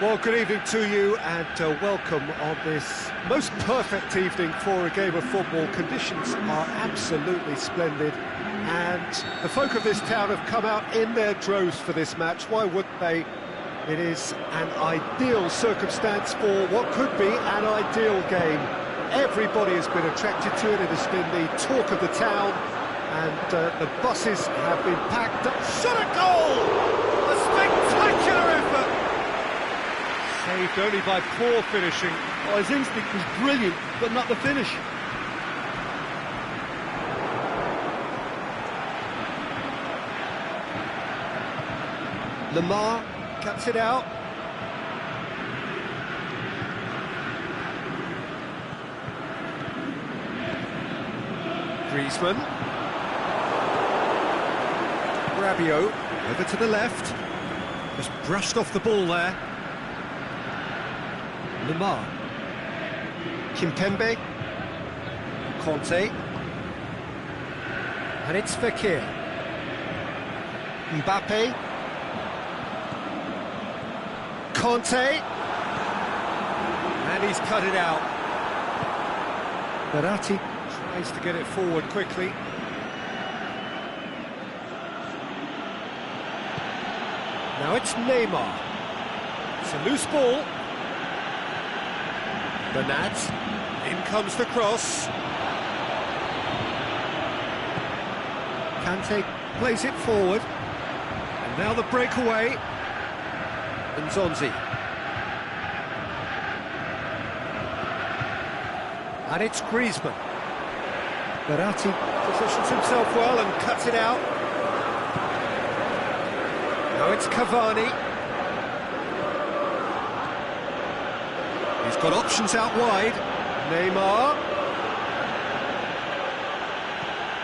Well, good evening to you and welcome on this most perfect evening for a game of football. Conditions are absolutely splendid and the folk of this town have come out in their droves for this match. Why wouldn't they? It is an ideal circumstance for what could be an ideal game. Everybody has been attracted to it. It has been the talk of the town and the buses have been packed up. Shot a goal! A spectacular effort! Saved only by poor finishing. Oh, his instinct was brilliant, but not the finish. Lamar cuts it out. Griezmann. Rabiot over to the left. Just brushed off the ball there. Lamar. Kimpembe. Conte. And it's Fekir. Mbappe. Conte. And he's cut it out. Verratti tries to get it forward quickly. Now it's Neymar. It's a loose ball. Bernat, in comes the cross. Kante plays it forward. And now the breakaway. Nzonzi. And it's Griezmann. Verratti positions himself well and cuts it out. Now it's Cavani. He's got options out wide. Neymar.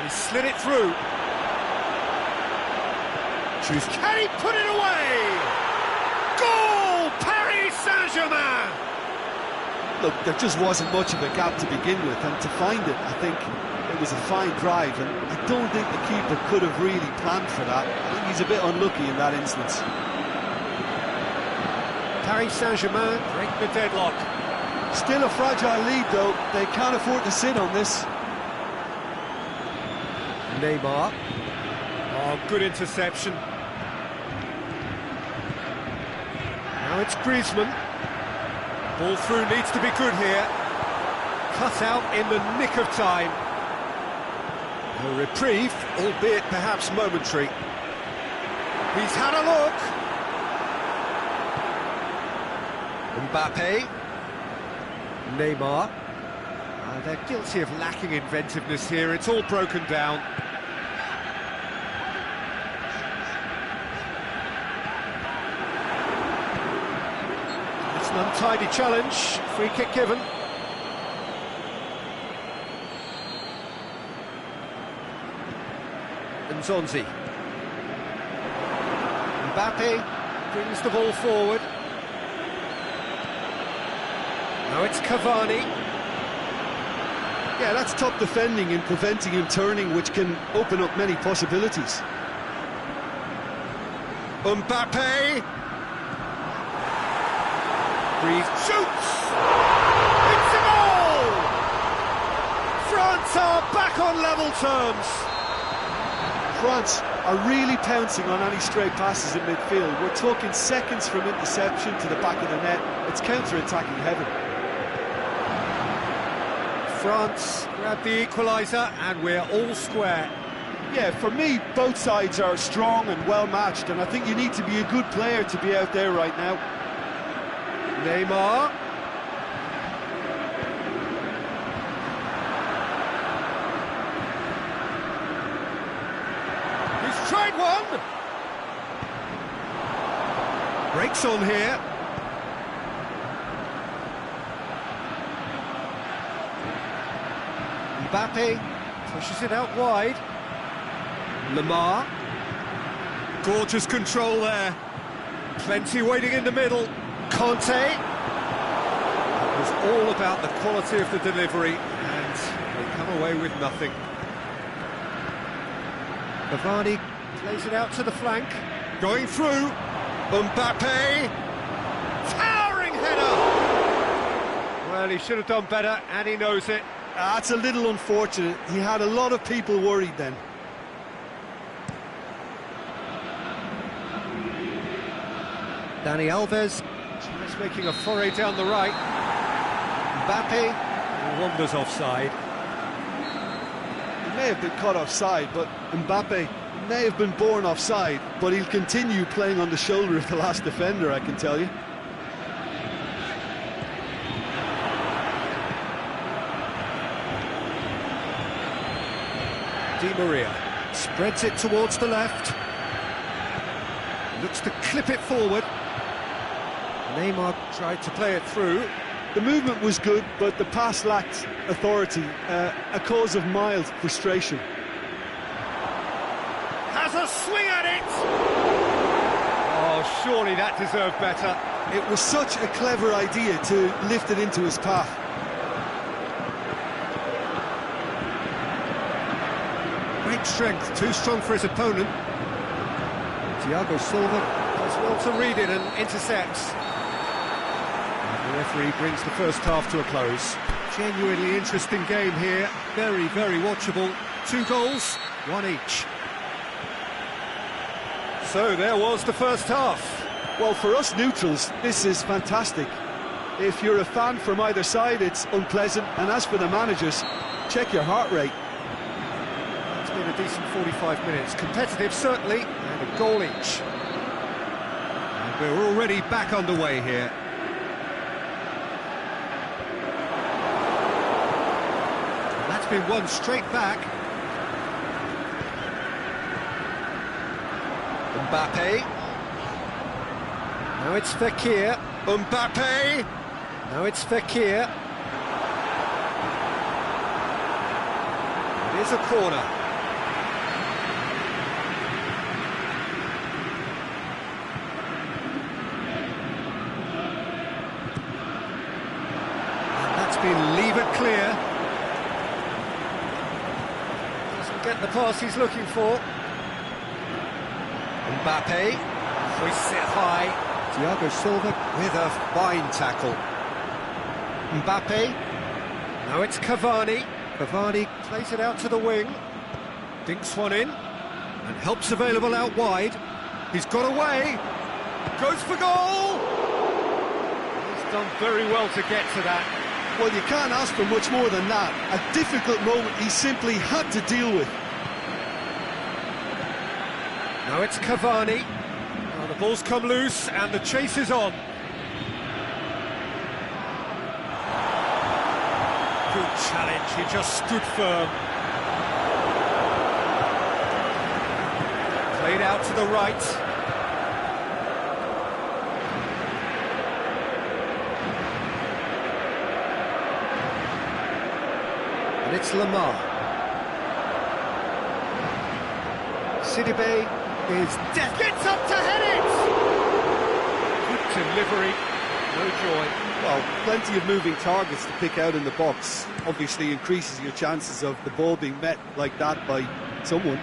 He slid it through. Can he put it away? Goal! Paris Saint-Germain! Look, there just wasn't much of a gap to begin with, and to find it, I think it was a fine drive, and I don't think the keeper could have really planned for that. I think he's a bit unlucky in that instance. Paris Saint-Germain break the deadlock. Still a fragile lead, though. They can't afford to sit on this. Neymar. Oh, good interception. Now it's Griezmann. Ball through needs to be good here. Cut out in the nick of time. A reprieve, albeit perhaps momentary. He's had a look. Mbappe. Neymar. They're guilty of lacking inventiveness here. It's all broken down. It's an untidy challenge. Free kick given. Nzonzi. Mbappe brings the ball forward. Now it's Cavani. Yeah, that's top defending and preventing him turning, which can open up many possibilities. Mbappe. Breathe, shoots! It's a goal! France are back on level terms. France are really pouncing on any stray passes in midfield. We're talking seconds from interception to the back of the net. It's counter-attacking heaven. France grab the equaliser and we're all square. Yeah, for me, both sides are strong and well-matched, and I think you need to be a good player to be out there right now. Neymar. He's tried one. Breaks on here. Mbappe pushes it out wide. Lamar. Gorgeous control there. Plenty waiting in the middle. Conte. It was all about the quality of the delivery, and they come away with nothing. Cavani plays it out to the flank. Going through. Mbappe. Well, he should have done better, and he knows it. That's a little unfortunate. He had a lot of people worried then. Dani Alves tries making a foray down the right. Mbappe wanders offside. He may have been caught offside, but Mbappe may have been born offside, but he'll continue playing on the shoulder of the last defender, I can tell you. Di Maria spreads it towards the left. Looks to clip it forward. Neymar tried to play it through. The movement was good, but the pass lacked authority, a cause of mild frustration. Has a swing at it! Oh, surely that deserved better. It was such a clever idea to lift it into his path. Great strength, too strong for his opponent. Thiago Silva does well to read it and intercepts. The referee brings the first half to a close. Genuinely interesting game here. Very, very watchable. 2 goals, 1 each. So there was the first half. Well, for us neutrals, this is fantastic. If you're a fan from either side, it's unpleasant. And as for the managers, check your heart rate. It's been a decent 45 minutes. Competitive, certainly, and a goal each. And we're already back underway here. Been one straight back. Mbappe. Now it's Fekir. Mbappe. Now it's Fekir. It is a corner. And that's been levered clear. Get the pass he's looking for. Mbappe hoists it high. Thiago Silva with a fine tackle. Mbappe. Now it's Cavani. Cavani plays it out to the wing. Dinks one in. And help's available out wide. He's got away. Goes for goal. He's done very well to get to that. Well, you can't ask for much more than that. A difficult moment he simply had to deal with. Now it's Cavani. Now the ball's come loose and the chase is on. Good challenge, he just stood firm. Played out to the right. And it's Lamar. Sidibe is death. Gets up to head it! Good delivery, no joy. Well, plenty of moving targets to pick out in the box. Obviously increases your chances of the ball being met like that by someone.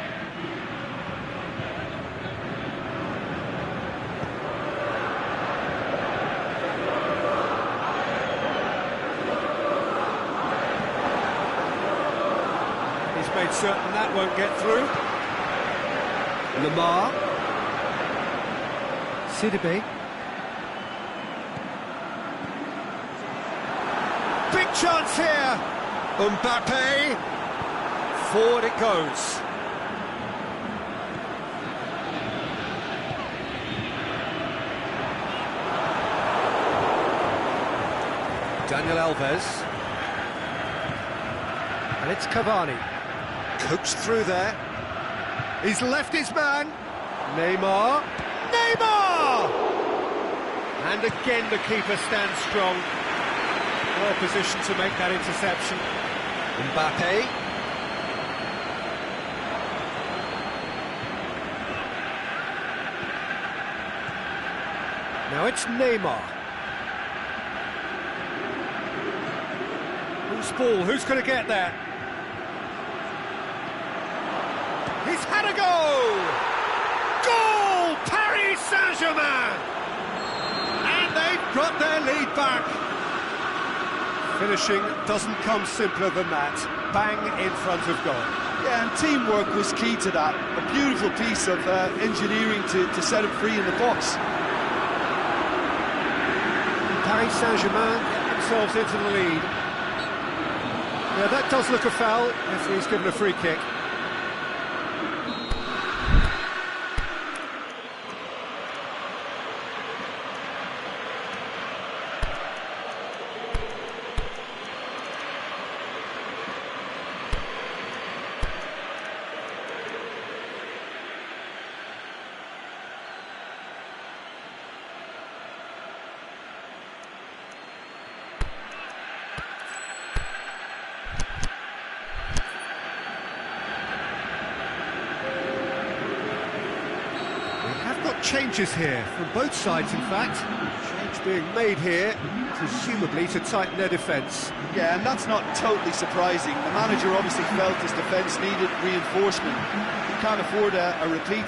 Made certain that won't get through. Lamar. Sidibe. Big chance here. Mbappe. Forward it goes. Daniel Alves. And it's Cavani. Coached through there. He's left his man. Neymar. Neymar! And again the keeper stands strong. Well positioned to make that interception. Mbappe. Now it's Neymar. Who's ball? Who's going to get there? He's had a goal! Goal! Paris Saint-Germain! And they've got their lead back. Finishing doesn't come simpler than that. Bang in front of goal. Yeah, and teamwork was key to that. A beautiful piece of engineering to set him free in the box. Paris Saint-Germain get themselves into the lead. Yeah, that does look a foul. Referee's given a free kick. Changes here from both sides, in fact. Change being made here, presumably to tighten their defence. Yeah, and that's not totally surprising. The manager obviously felt his defence needed reinforcement. He can't afford a repeat.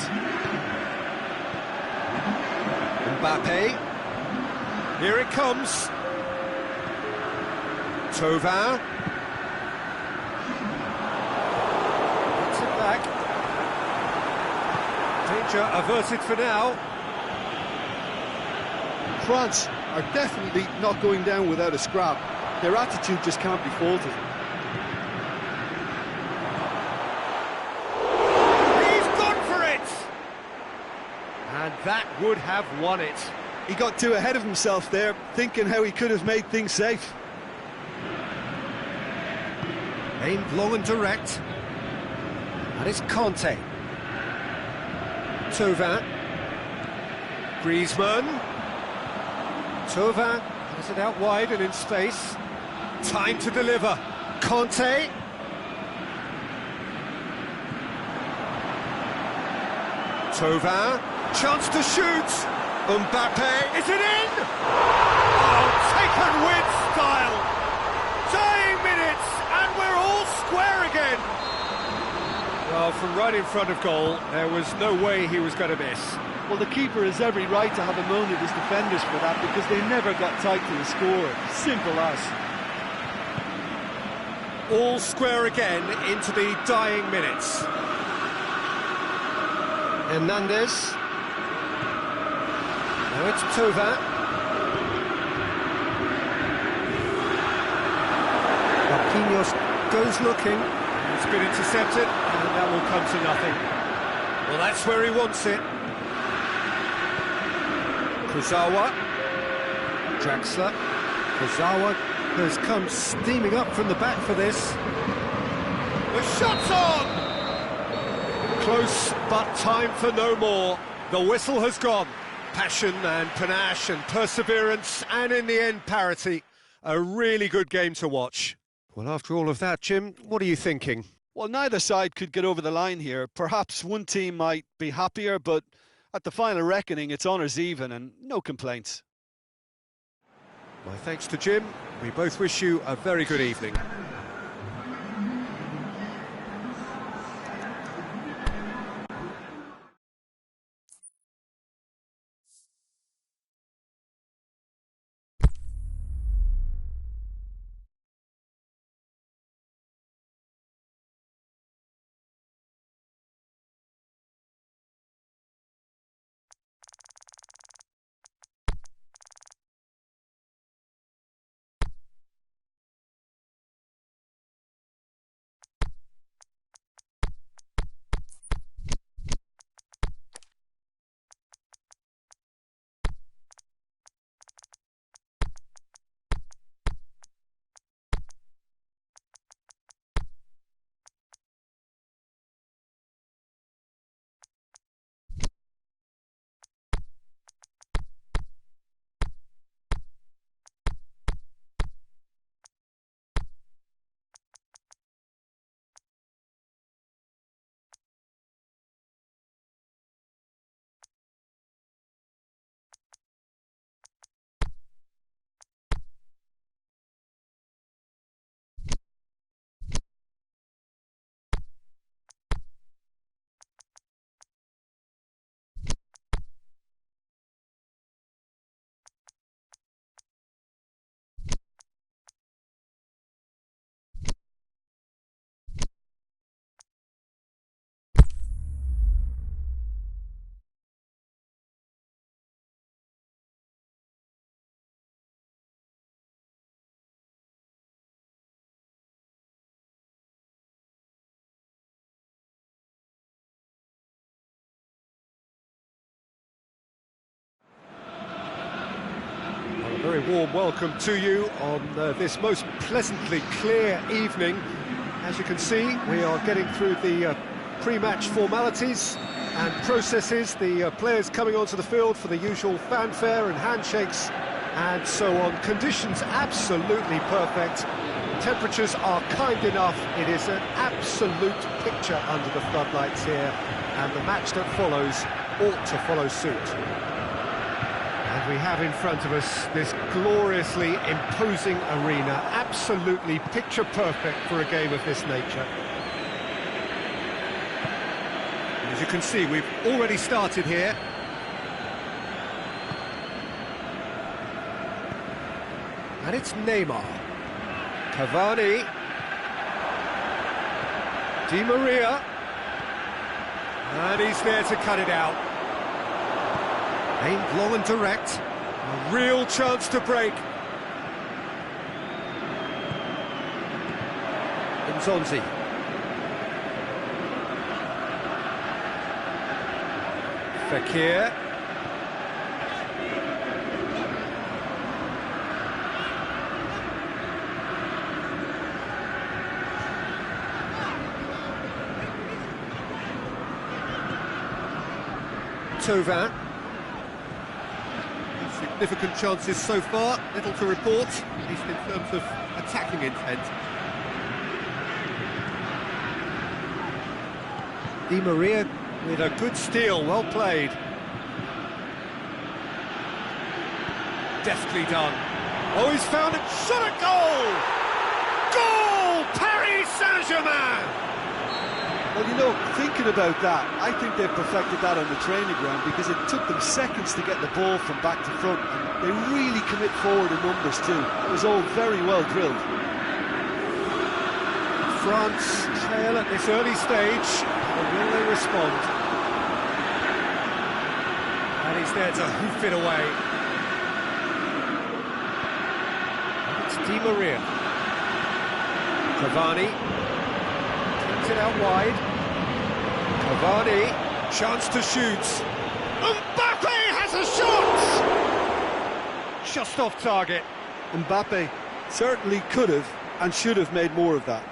Mbappe. Here it comes. Thauvin. Gets it back. Danger averted for now. France are definitely not going down without a scrap. Their attitude just can't be faulted. He's gone for it! And that would have won it. He got too ahead of himself there, thinking how he could have made things safe. Aimed long and direct. And it's Kanté. Thauvin. Griezmann. Thauvin has it out wide and in space. Time to deliver. Kanté. Thauvin. Chance to shoot. Mbappe. Is it in? Oh, taken with style. Dying minutes and we're all square again. Well, from right in front of goal, there was no way he was going to miss. Well, the keeper has every right to have a moan at his defenders for that because they never got tight to the score. Simple as. All square again into the dying minutes. Hernandez. Now it's Thauvin. Marquinhos goes looking. It's been intercepted, and that will come to nothing. Well, that's where he wants it. Kurzawa. Draxler. Kurzawa has come steaming up from the back for this. The shot's on! Close, but time for no more. The whistle has gone. Passion and panache and perseverance, and in the end, parity. A really good game to watch. Well, after all of that, Jim, what are you thinking? Well, neither side could get over the line here. Perhaps one team might be happier, but at the final reckoning, it's honours even and no complaints. My thanks to Jim. We both wish you a very good evening. Very warm welcome to you on this most pleasantly clear evening. As you can see, we are getting through the pre-match formalities and processes, the players coming onto the field for the usual fanfare and handshakes and so on. Conditions absolutely perfect. Temperatures are kind enough. It is an absolute picture under the floodlights here, and the match that follows ought to follow suit. And we have in front of us this gloriously imposing arena, absolutely picture perfect for a game of this nature. And as you can see, we've already started here. And it's Neymar. Cavani. Di Maria. And he's there to cut it out. Aimed long and direct. A real chance to break. Nzonzi. Fekir. Thauvin. Significant chances so far, little to report, at least in terms of attacking intent. Di Maria with a good steal, well played. Deftly done. Oh, he's found it, shot at goal! Goal! Paris Saint-Germain! Well, you know, thinking about that, I think they've perfected that on the training ground because it took them seconds to get the ball from back to front, and they really commit forward in numbers too. It was all very well drilled. France trail at this early stage, or will they respond? And he's there to hoof it away. It's Di Maria. Cavani. It out wide. Cavani, chance to shoot. Mbappe has a shot! Just off target. Mbappe certainly could have and should have made more of that.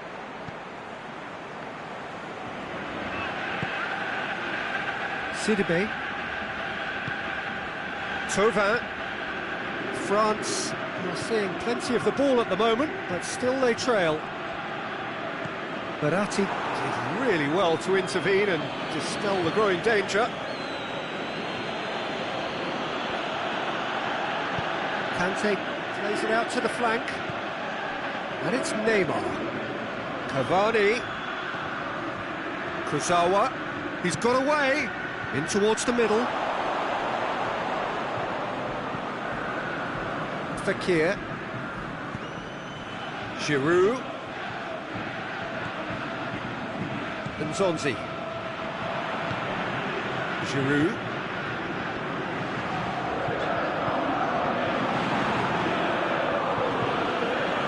Sidibe. Thauvin. France are seeing plenty of the ball at the moment, but still they trail. Verratti did really well to intervene and dispel the growing danger. Kante plays it out to the flank. And it's Neymar. Cavani. Kurzawa. He's got away. In towards the middle. Fekir. Giroud. Nzonzi. Giroud.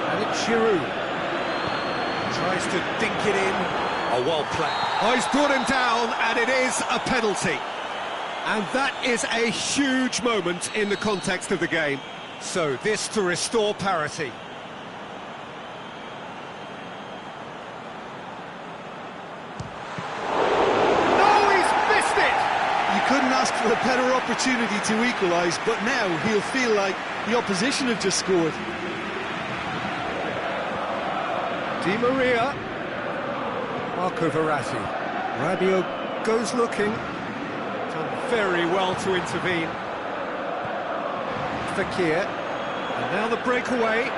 And it's Giroud. Tries to dink it in. Oh, well played. Oh, he's brought him down, and it is a penalty. And that is a huge moment in the context of the game. So this to restore parity. Couldn't ask for a better opportunity to equalise, but now he'll feel like the opposition have just scored. Di Maria. Marco Verratti. Rabiot goes looking. Done very well to intervene. Fekir. And now the breakaway.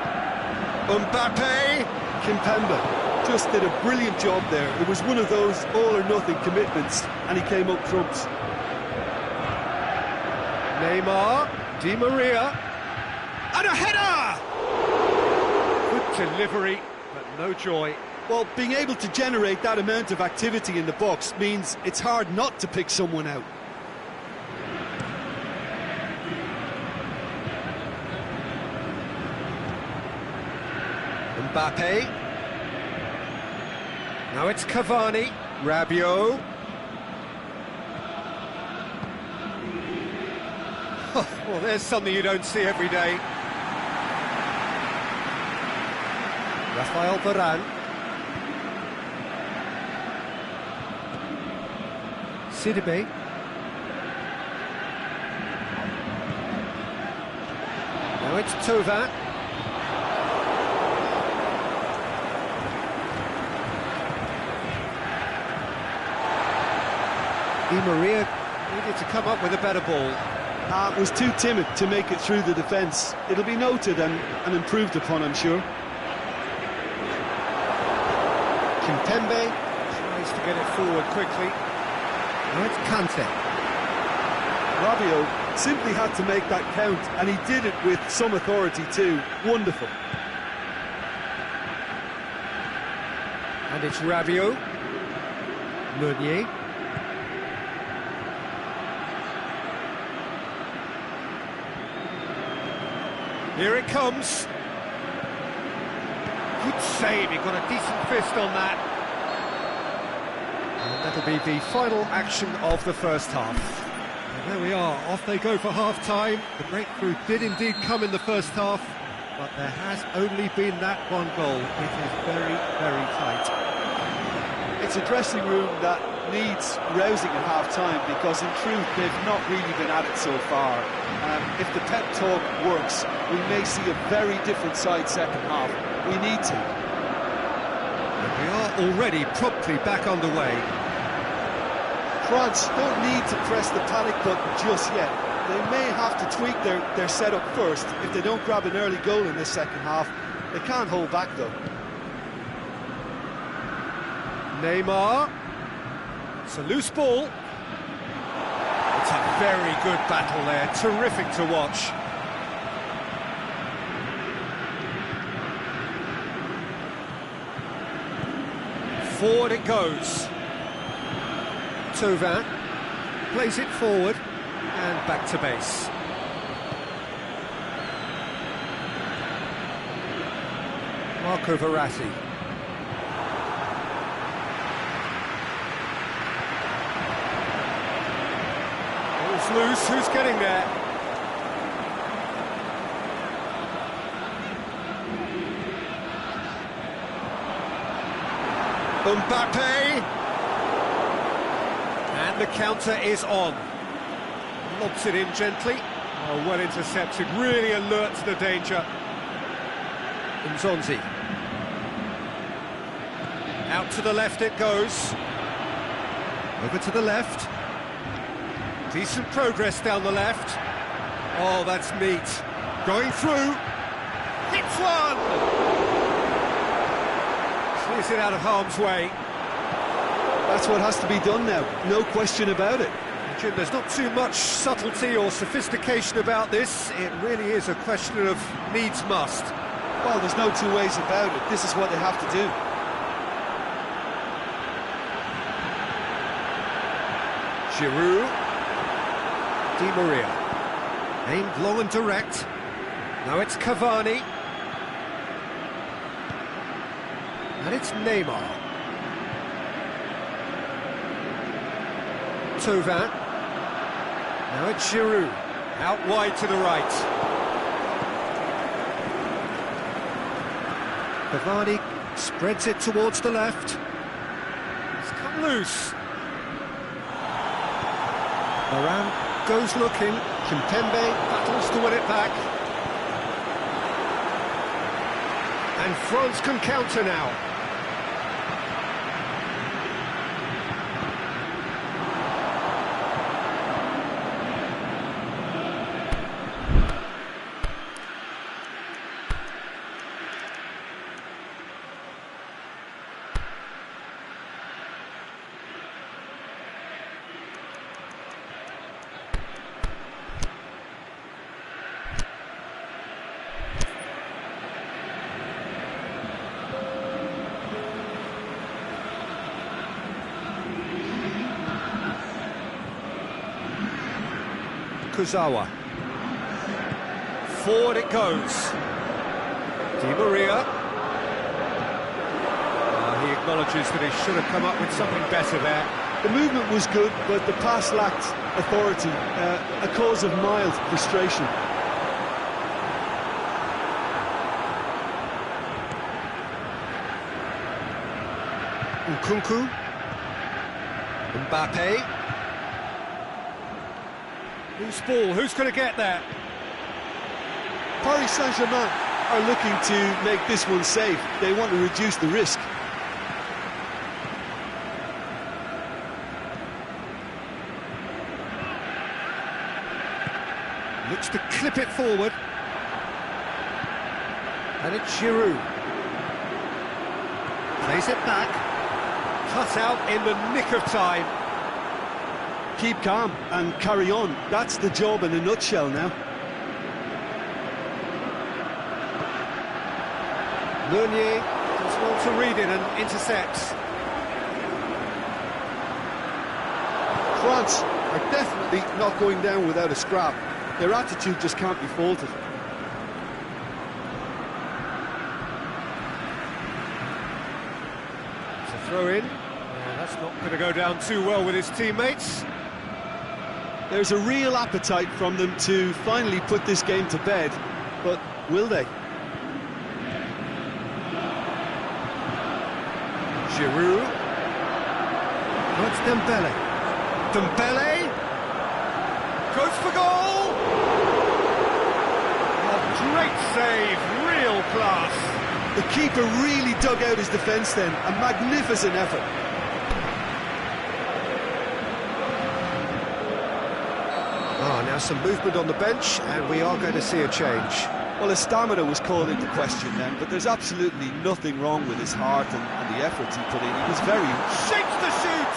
Mbappe. Kimpembe just did a brilliant job there. It was one of those all-or-nothing commitments, and he came up trumps. Neymar, Di Maria, and a header! Good delivery, but no joy. Well, being able to generate that amount of activity in the box means it's hard not to pick someone out. Mbappe. Now it's Cavani, Rabiot. Well, there's something you don't see every day. Rafael Varane. Sidibe. Now it's Thauvin. Di Maria needed to come up with a better ball. Was too timid to make it through the defence. It'll be noted and improved upon, I'm sure. Kimpembe tries to get it forward quickly. Now it's Kante. Rabiot simply had to make that count, and he did it with some authority too. Wonderful. And it's Rabiot. Meunier. Here it comes. Good save, he got a decent fist on that. And that'll be the final action of the first half. And there we are, off they go for half-time. The breakthrough did indeed come in the first half, but there has only been that one goal. It is very, very tight. It's a dressing room that needs rousing at half-time, because in truth they've not really been at it so far. If the pep talk works, we may see a very different side second half. We need to. And we are already promptly back underway. France don't need to press the panic button just yet. They may have to tweak their setup first if they don't grab an early goal in this second half. They can't hold back though. Neymar. It's a loose ball. It's a very good battle there, terrific to watch. Forward it goes. Thauvin plays it forward and back to base. Marco Verratti. Ball's loose, who's getting there? Mbappe, and the counter is on. Lobs it in gently. Oh, well intercepted, really alert to the danger. Nzonzi. Out to the left it goes. Over to the left. Decent progress down the left. Oh, that's neat. Going through. Hits one! Clears it out of harm's way. That's what has to be done now, no question about it. Jim, there's not too much subtlety or sophistication about this. It really is a question of needs must. Well, there's no two ways about it. This is what they have to do. Giroud. Di Maria. Aimed long and direct. Now it's Cavani. And it's Neymar. Thauvin. Now it's Giroud. Out wide to the right. Cavani spreads it towards the left. It's come loose. Varane goes looking. Kimpembe battles to win it back. And France can counter now. Kurzawa. Forward it goes. Di Maria. He acknowledges that he should have come up with something better there. The movement was good, but the pass lacked authority, a cause of mild frustration. Nkunku. Mbappe. Who's ball? Who's going to get there? Paris Saint-Germain are looking to make this one safe. They want to reduce the risk. Looks to clip it forward. And it's Giroud. Plays it back. Cut out in the nick of time. Keep calm and carry on. That's the job in a nutshell now. Meunier does well to read it and intercepts. France are definitely not going down without a scrap. Their attitude just can't be faulted. It's a throw in. That's not going to go down too well with his teammates. There's a real appetite from them to finally put this game to bed, but will they? Giroud. That's Dembele. Dembele goes for goal. A great save, real class. The keeper really dug out his defence then. A magnificent effort. Now some movement on the bench, and we are going to see a change. Well, his stamina was called into question then, but there's absolutely nothing wrong with his heart and the efforts he put in. He was very... Shakes the shoot!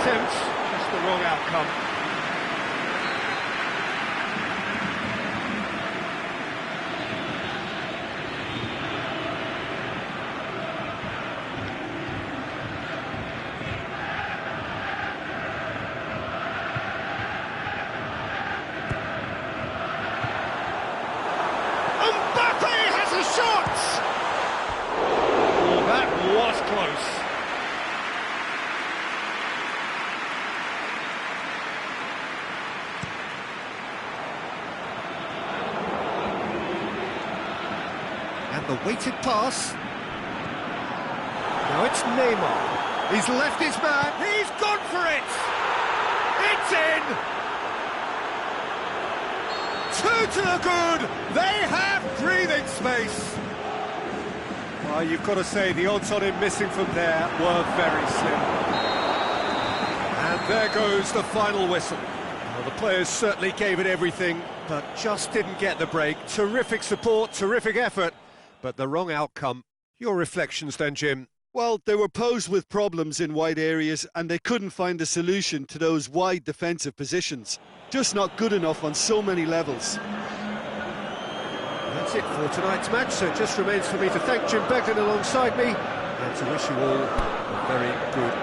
Attempt, just the wrong outcome. And the weighted pass. Now it's Neymar. He's left his man. He's gone for it. It's in. Two to the good. They have breathing space. Well, you've got to say the odds on him missing from there were very slim. And there goes the final whistle. Well, the players certainly gave it everything, but just didn't get the break. Terrific support, terrific effort, but the wrong outcome. Your reflections then, Jim? Well, they were posed with problems in wide areas and they couldn't find a solution to those wide defensive positions. Just not good enough on so many levels. That's it for tonight's match, so it just remains for me to thank Jim Beglin alongside me and to wish you all a very good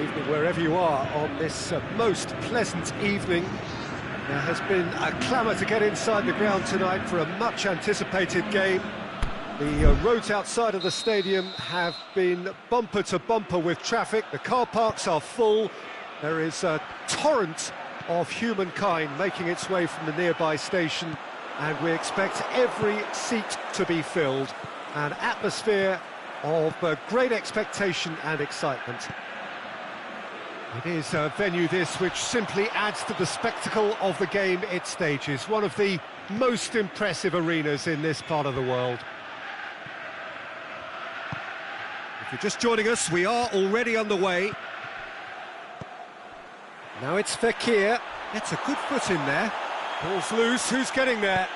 Evening wherever you are on this most pleasant evening. There has been a clamour to get inside the ground tonight for a much anticipated game. The roads outside of the stadium have been bumper to bumper with traffic. The car parks are full. There is a torrent of humankind making its way from the nearby station, and we expect every seat to be filled. An atmosphere of great expectation and excitement. It is a venue this which simply adds to the spectacle of the game it stages. One of the most impressive arenas in this part of the world. If you're just joining us, we are already underway. Now it's Fekir. It's a good foot in there. Ball's loose, who's getting there?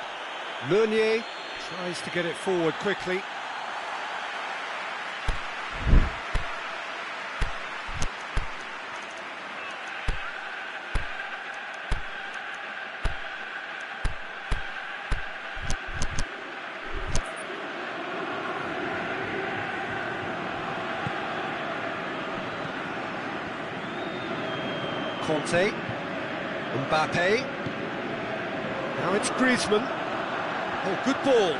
Meunier tries to get it forward quickly. Conte, Mbappe, now it's Griezmann. Oh, good ball.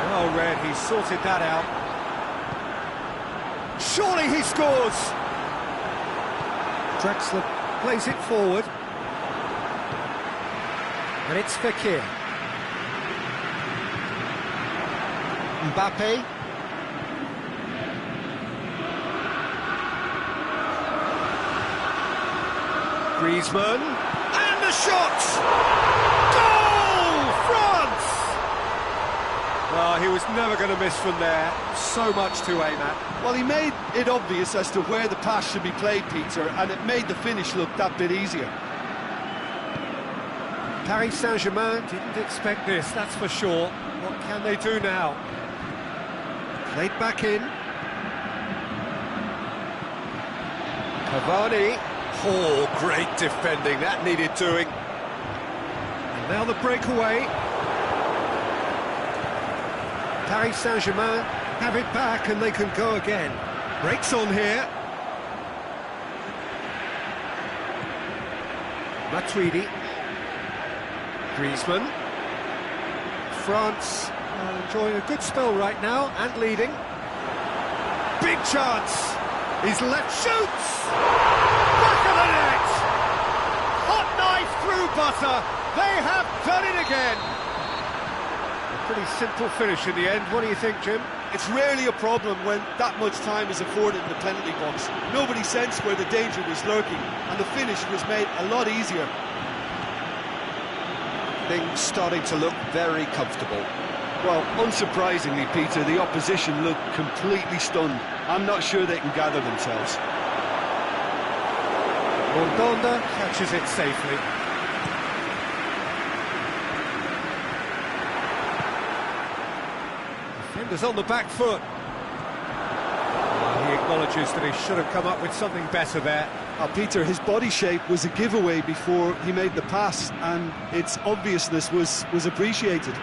Well read, he sorted that out. Surely he scores! Drexler plays it forward. And it's Fekir. Mbappe. Griezmann. And the shot! Goal! France! Well, he was never going to miss from there. So much to aim at. Well, he made it obvious as to where the pass should be played, Peter, and it made the finish look that bit easier. Paris Saint-Germain didn't expect this, that's for sure. What can they do now? Played back in. Cavani. Oh, great defending, that needed doing. And now the breakaway. Paris Saint-Germain have it back and they can go again. Breaks on here. Matuidi. Griezmann. France enjoying a good spell right now and leading. Big chance. He's left, shoots. Back of the net. Hot knife through butter. They have done it again. A pretty simple finish in the end. What do you think, Jim? It's rarely a problem when that much time is afforded in the penalty box. Nobody sensed where the danger was lurking, and the finish was made a lot easier. Things starting to look very comfortable. Well, unsurprisingly, Peter, the opposition look completely stunned. I'm not sure they can gather themselves. Mondonda catches it safely. Defender's on the back foot. He acknowledges that he should have come up with something better there. Peter, his body shape was a giveaway before he made the pass, and its obviousness was appreciated.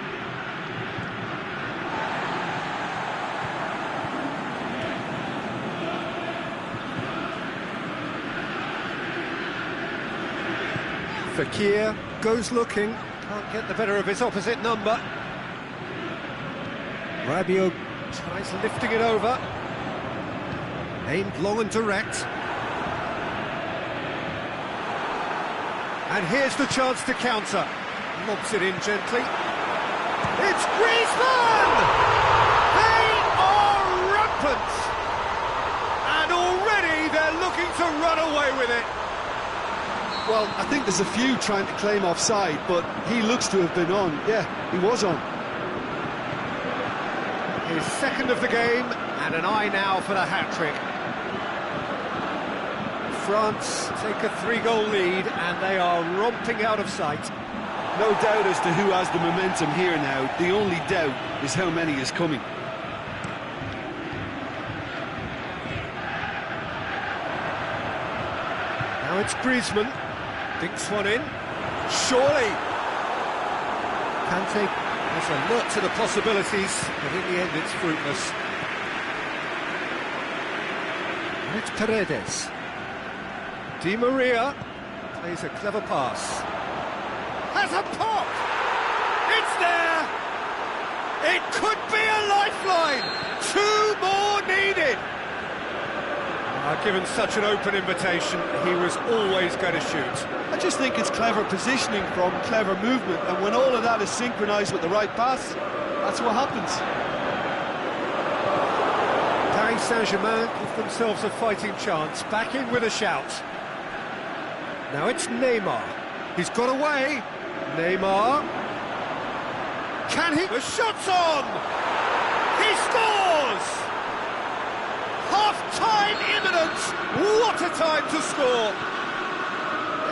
Fekir goes looking, can't get the better of his opposite number. Rabiot tries lifting it over. Aimed long and direct. And here's the chance to counter. Lobs it in gently. It's Griezmann! They are rampant! And already they're looking to run away with it. Well, I think there's a few trying to claim offside, but he looks to have been on. Yeah, he was on. His second of the game, and an eye now for the hat-trick. France take a 3-goal lead, and they are romping out of sight. No doubt as to who has the momentum here now. The only doubt is how many is coming. Now it's Griezmann. Dinks one in. Surely. Kante has alert to the possibilities, but in the end it's fruitless. And it's Paredes. Di Maria plays a clever pass. Has a pop! It's there! It could be a lifeline! 2 more needed! Given such an open invitation, he was always going to shoot. I just think it's clever positioning from clever movement, and when all of that is synchronised with the right pass, that's what happens. Paris Saint-Germain give themselves a fighting chance, back in with a shout. Now it's Neymar. He's got away. Neymar. Can he? The shot's on! He scores! Half-time imminent! What a time to score!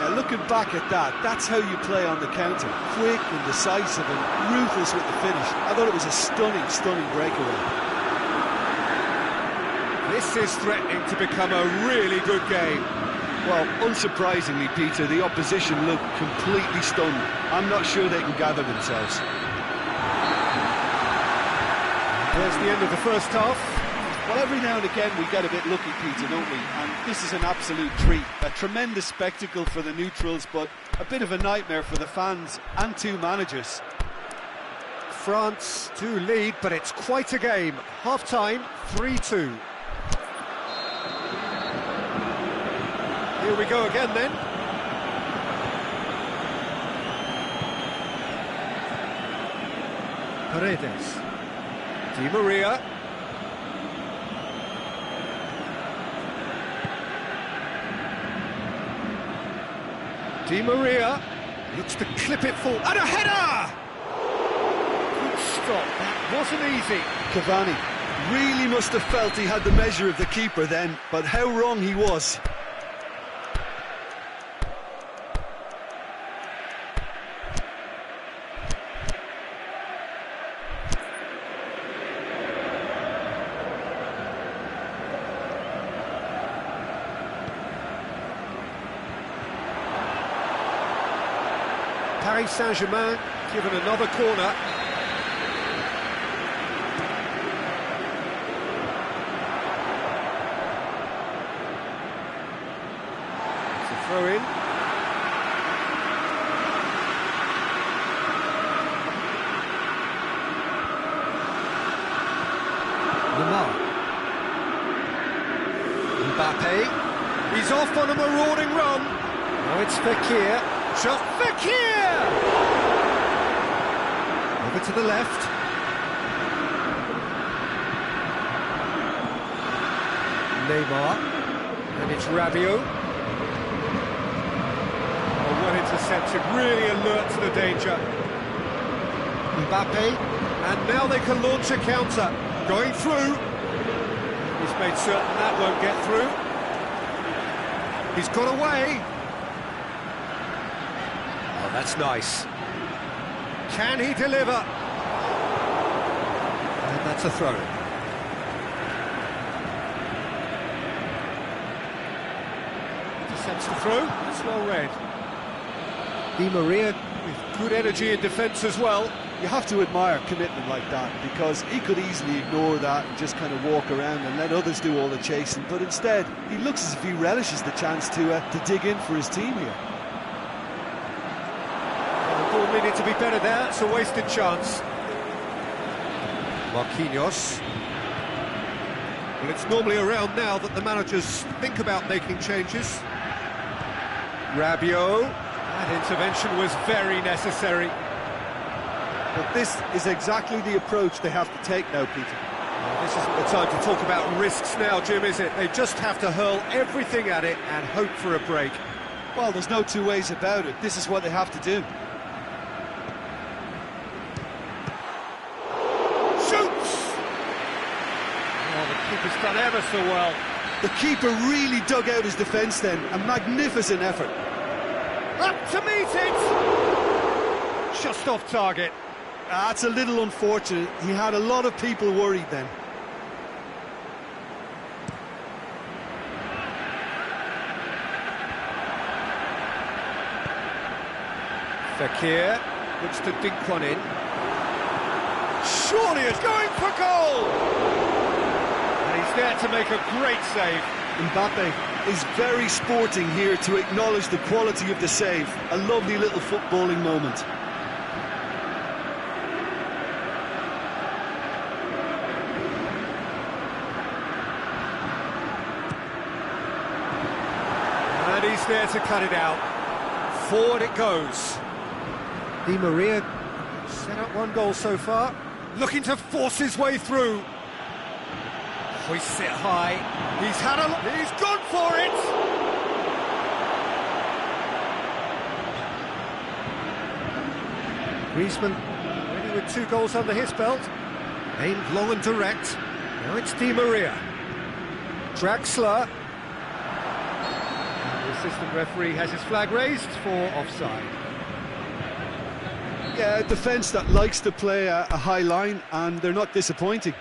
Yeah, looking back at that, that's how you play on the counter. Quick and decisive and ruthless with the finish. I thought it was a stunning, stunning breakaway. This is threatening to become a really good game. Well, unsurprisingly, Peter, the opposition look completely stunned. I'm not sure they can gather themselves. There's the end of the first half. Well, every now and again we get a bit lucky, Peter, don't we? And this is an absolute treat. A tremendous spectacle for the neutrals, but a bit of a nightmare for the fans and 2 managers. France do lead, but it's quite a game. Half-time, 3-2. Here we go again then. Paredes. Di Maria. Di Maria looks to clip it full, and a header! Good stop, that wasn't easy. Cavani really must have felt he had the measure of the keeper then, but how wrong he was. Paris Saint-Germain given another corner. It's a throw-in. Lamar. Mbappe. He's off on a marauding run. Now it's Fekir. Shot Fekir! Over to the left. Neymar. And it's Rabiot. Oh, well intercepted, really alert to the danger. Mbappe. And now they can launch a counter. Going through. He's made certain that won't get through. He's got away. That's nice. Can he deliver? And that's a throw. Intercepts the throw. That's well read. Di Maria with good energy in defence as well. You have to admire commitment like that, because he could easily ignore that and just kind of walk around and let others do all the chasing, but instead he looks as if he relishes the chance to dig in for his team here. Ball needed to be better there, it's a wasted chance. Marquinhos. Well, it's normally around now that the managers think about making changes. Rabiot. That intervention was very necessary. But this is exactly the approach they have to take now, Peter. Well, this isn't the time to talk about risks now, Jim, is it? They just have to hurl everything at it and hope for a break. Well, there's no 2 ways about it. This is what they have to do. Keeper's done ever so well. The keeper really dug out his defence then. A magnificent effort. Up to meet it! Just off target. That's a little unfortunate. He had a lot of people worried then. Fekir looks to dink one in. Surely it's going for goal! And he's there to make a great save. Mbappe is very sporting here to acknowledge the quality of the save. A lovely little footballing moment. And he's there to cut it out. Forward it goes. Di Maria set up one goal so far. Looking to force his way through. Hoists it high. He's gone for it! Griezmann ready with 2 goals under his belt. Aimed long and direct. Now it's Di Maria. Draxler. The assistant referee has his flag raised for offside. Yeah, a defence that likes to play a high line, and they're not disappointing.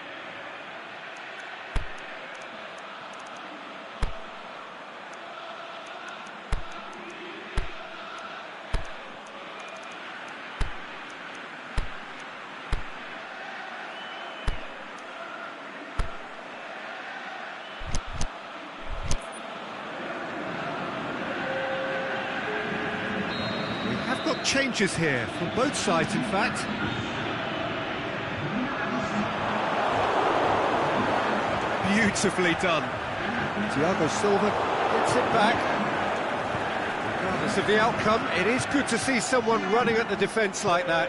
Got changes here from both sides, in fact. Beautifully done. Thiago Silva gets it back. Regardless of the outcome, it is good to see someone running at the defence like that.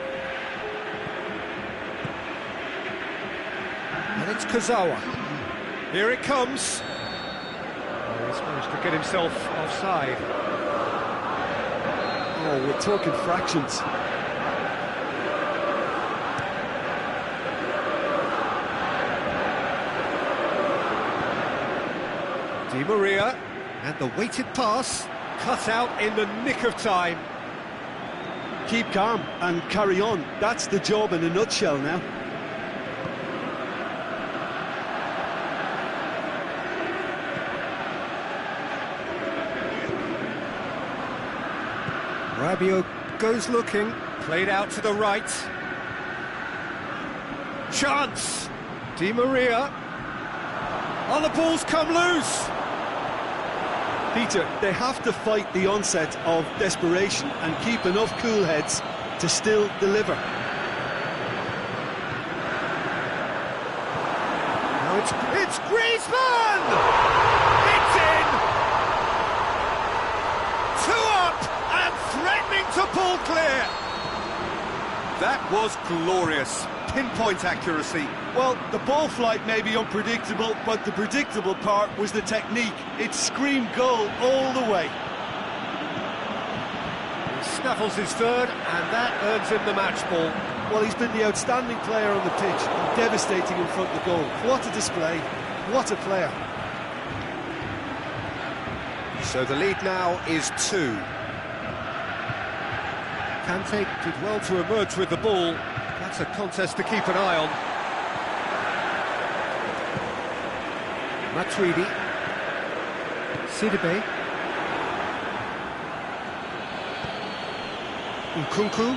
And it's Kurzawa. Here it comes. Oh, he's managed to get himself offside. Oh, we're talking fractions. Di Maria, and the weighted pass, cut out in the nick of time. Keep calm and carry on. That's the job in a nutshell now. Rabiot goes looking, played out to the right. Chance! Di Maria. Oh, the ball's come loose! Peter, they have to fight the onset of desperation and keep enough cool heads to still deliver. Now it's Griezmann! It's in! 2 up! Threatening to pull clear. That was glorious. Pinpoint accuracy. Well, the ball flight may be unpredictable, but the predictable part was the technique. It screamed goal all the way. He snaffles his third, and that earns him the match ball. Well, he's been the outstanding player on the pitch, and devastating in front of the goal. What a display. What a player. So the lead now is 2. Kante did well to emerge with the ball. That's a contest to keep an eye on. Matuidi. Sidibe. Nkunku.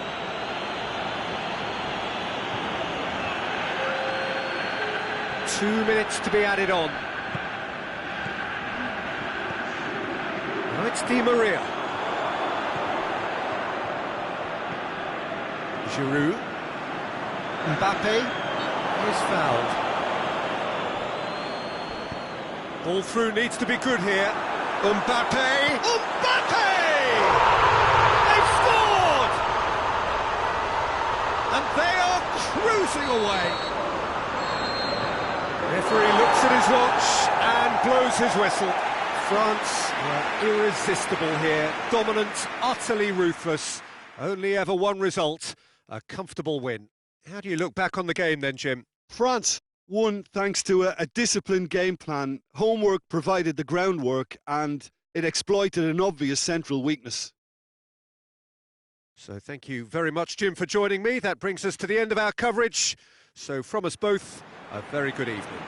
Two minutes to be added on. Now it's Di Maria. Giroud. Mbappe is fouled. Ball through needs to be good here. Mbappe! Mbappe! They've scored! And they are cruising away. Referee looks at his watch and blows his whistle. France were irresistible here. Dominant, utterly ruthless. Only ever one result. A comfortable win. How do you look back on the game then, Jim? France won thanks to a disciplined game plan. Homework provided the groundwork, and it exploited an obvious central weakness. So thank you very much, Jim, for joining me. That brings us to the end of our coverage. So from us both, a very good evening.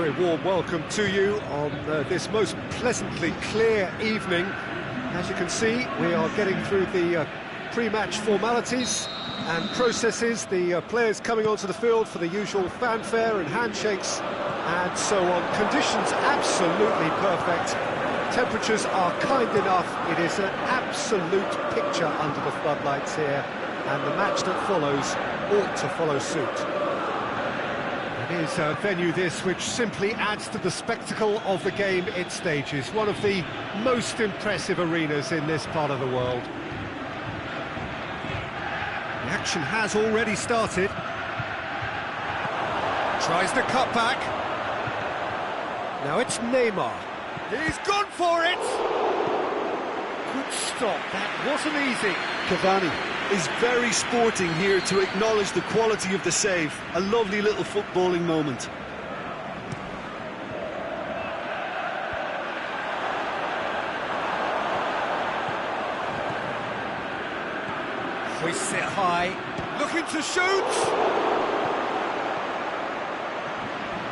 very warm welcome to you on this most pleasantly clear evening. As you can see, we are getting through the pre-match formalities and processes, the players coming onto the field for the usual fanfare and handshakes and so on. Conditions absolutely perfect. Temperatures are kind enough. It is an absolute picture under the floodlights here, and the match that follows ought to follow suit. It is a venue this which simply adds to the spectacle of the game it stages. One of the most impressive arenas in this part of the world. The action has already started. Tries the cut back. Now it's Neymar. He's gone for it! Good stop, that wasn't easy. Cavani is very sporting here to acknowledge the quality of the save. A lovely little footballing moment. Hoists it high, looking to shoot!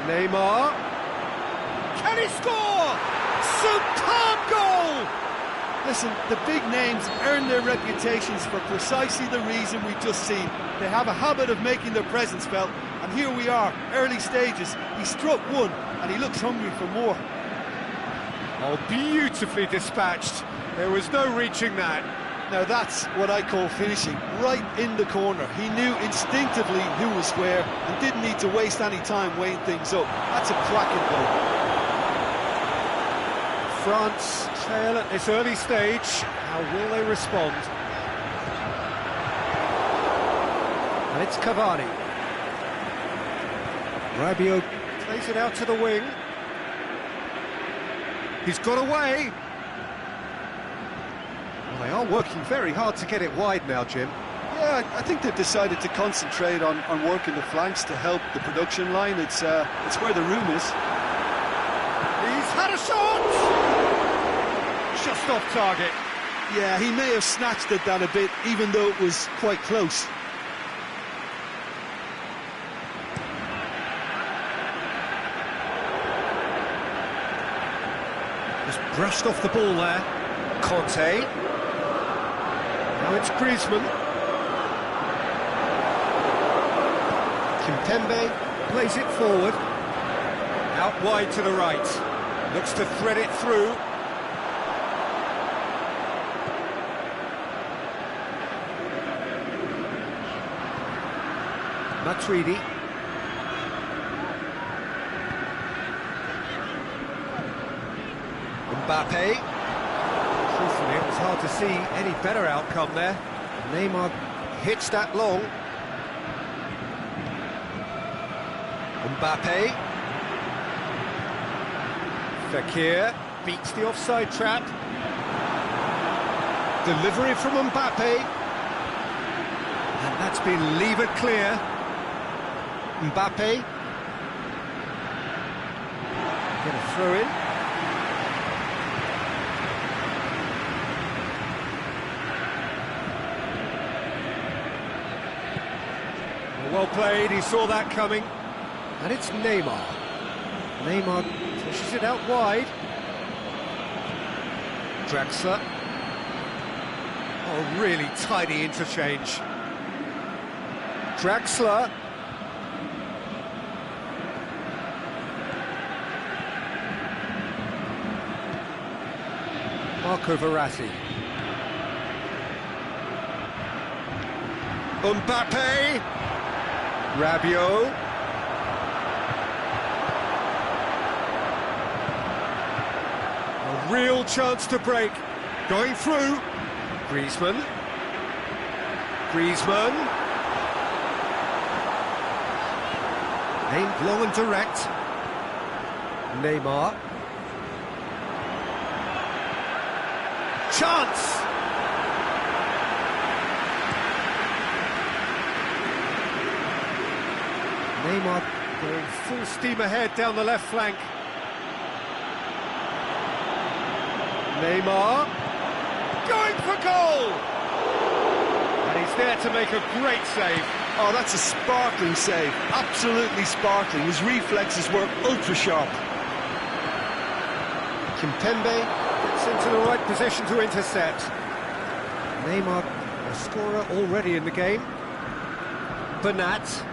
Neymar. Can he score? Superb goal! Listen, the big names earn their reputations for precisely the reason we've just seen. They have a habit of making their presence felt, and here we are, early stages. He struck one, and he looks hungry for more. Oh, beautifully dispatched. There was no reaching that. Now that's what I call finishing, right in the corner. He knew instinctively who was square and didn't need to waste any time weighing things up. That's a cracking goal. France trail at this early stage. How will they respond? And it's Cavani. Rabiot plays it out to the wing. He's got away. Well, they are working very hard to get it wide now, Jim. Yeah, I think they've decided to concentrate on working the flanks to help the production line. It's where the room is. He's had a shot! Just off target. Yeah, he may have snatched at that a bit, even though it was quite close. Just brushed off the ball there. Conte. Now it's Griezmann. Kimpembe plays it forward. Out wide to the right. Looks to thread it through. Matuidi. Mbappe. Truthfully, it was hard to see any better outcome there. Neymar hits that long. Mbappe. Fekir beats the offside trap. Delivery from Mbappe. And that's been levered clear. Mbappe. Get a throw in. Well played, he saw that coming. And it's Neymar. Neymar pushes it out wide. Draxler. Oh, really tidy interchange. Draxler. Marco Verratti. Mbappe. Rabiot. A real chance to break. Going through. Griezmann. Griezmann. Aimed long and direct. Neymar. Chance! Neymar going full steam ahead down the left flank. Neymar going for goal! And he's there to make a great save. Oh, that's a sparkling save, absolutely sparkling. His reflexes were ultra-sharp. Kimpembe gets into the right position to intercept. Neymar, a scorer already in the game. Bernat.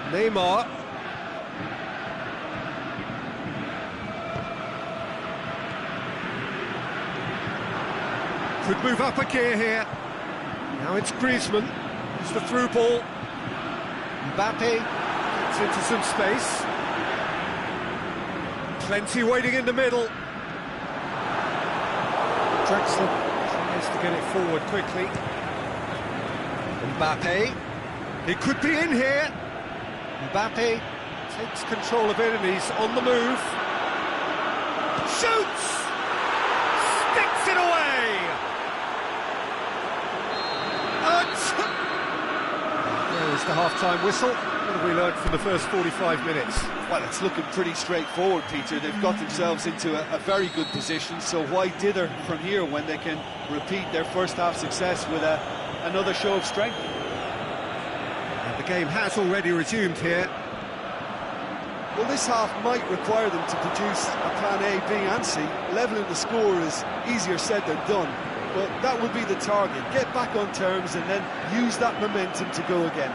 Neymar. Could move up a gear here. Now it's Griezmann. It's the through ball. Mbappe gets into some space. Plenty waiting in the middle. Draxler tries to get it forward quickly. Mbappe. He could be in here. Mbappe takes control of it and he's on the move. Shoots! Sticks it away! There's the half-time whistle. What have we learned from the first 45 minutes? Well, it's looking pretty straightforward, Peter. They've got themselves into a very good position, so why dither from here when they can repeat their first-half success with another show of strength? The game has already resumed here. Well, this half might require them to produce a plan A, B and C. Levelling the score is easier said than done, but that would be the target. Get back on terms and then use that momentum to go again.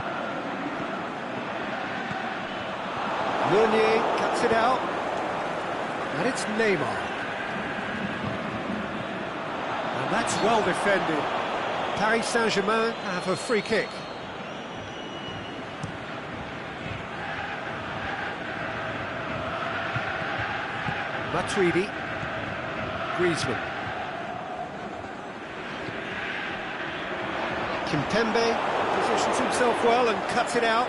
Meunier cuts it out, and it's Neymar. And that's well defended. Paris Saint-Germain have a free kick. Matuidi, Griezmann. Kimpembe positions himself well and cuts it out.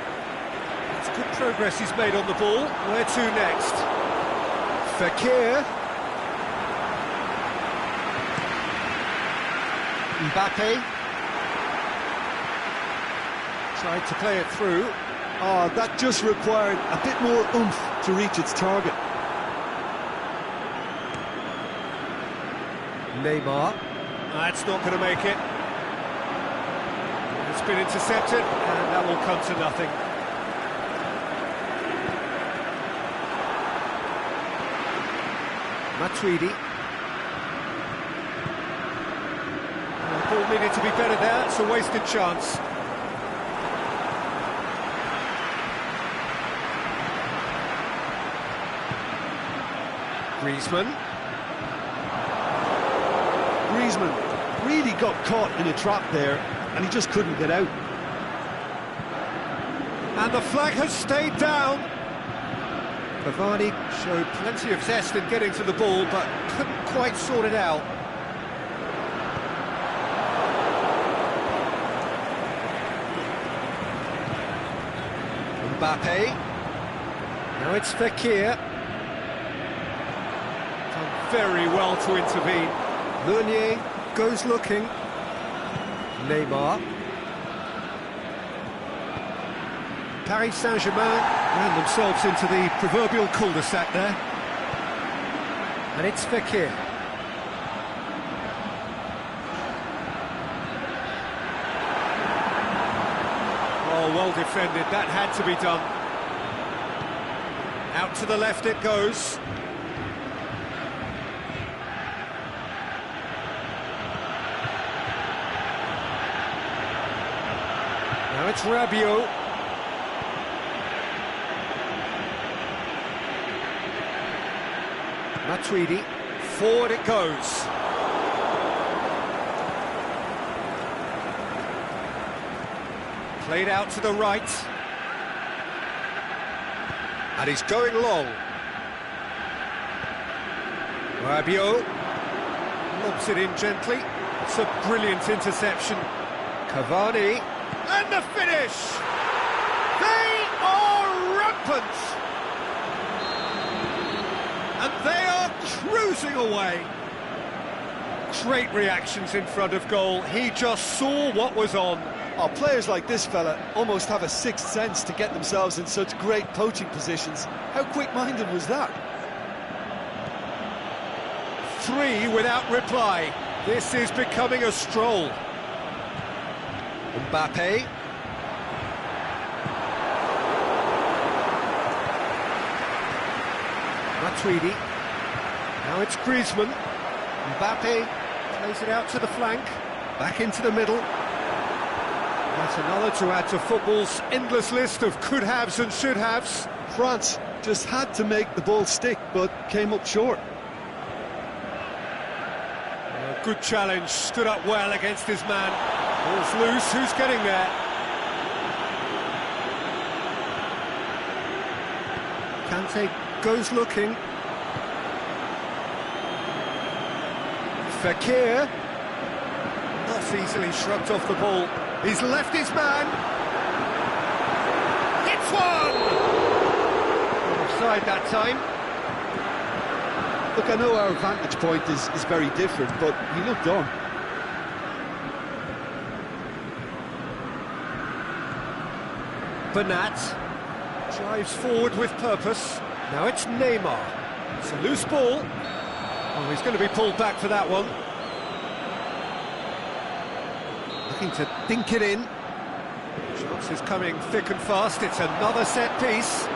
It's good progress he's made on the ball. Where to next? Fekir. Mbappe. Tried to play it through. Oh, that just required a bit more oomph to reach its target. Neymar. That's not going to make it. It's been intercepted, and that will come to nothing. Matuidi. The ball needed to be better there, it's a wasted chance. Griezmann. Griezmann really got caught in a trap there, and he just couldn't get out. And the flag has stayed down. Cavani showed plenty of zest in getting to the ball, but couldn't quite sort it out. Mbappe. Now it's Fekir. Done very well to intervene. Meunier goes looking. Neymar. Paris Saint-Germain ran themselves into the proverbial cul-de-sac there. And it's Fekir. Oh, well defended, that had to be done. Out to the left it goes. Now it's Rabiot. Matuidi, forward it goes. Played out to the right. And he's going long. Rabiot lobs it in gently. It's a brilliant interception. Cavani, and the finish! They are rampant! And they are cruising away. Great reactions in front of goal. He just saw what was on. Oh, players like this fella almost have a sixth sense to get themselves in such great poaching positions. How quick-minded was that? 3 without reply. This is becoming a stroll. Mbappe. Matuidi. Now it's Griezmann. Mbappe plays it out to the flank. Back into the middle. That's another to add to football's endless list of could-haves and should-haves. France just had to make the ball stick, but came up short. A good challenge, stood up well against his man. Ball's loose, who's getting there? Kante goes looking. Fekir. Not easily shrugged off the ball. He's left his man. Hits one! Offside that time. Look, I know our vantage point is very different, but he looked on. Bernat drives forward with purpose. Now it's Neymar. It's a loose ball. Oh, he's going to be pulled back for that one. Looking to dink it in. Chance is coming thick and fast. It's another set piece.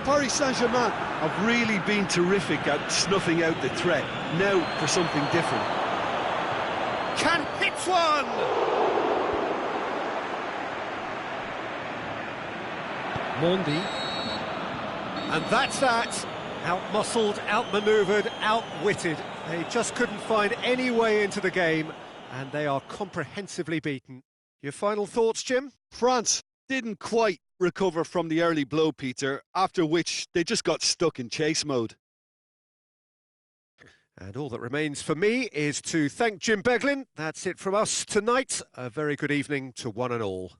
Paris Saint-Germain have really been terrific at snuffing out the threat. Now for something different. Can hits one! Mondi. And that's that. Out-muscled, out-manoeuvred, outwitted. They just couldn't find any way into the game, and they are comprehensively beaten. Your final thoughts, Jim? France didn't quite recover from the early blow, Peter, after which they just got stuck in chase mode. And all that remains for me is to thank Jim Beglin. That's it from us tonight. A very good evening to one and all.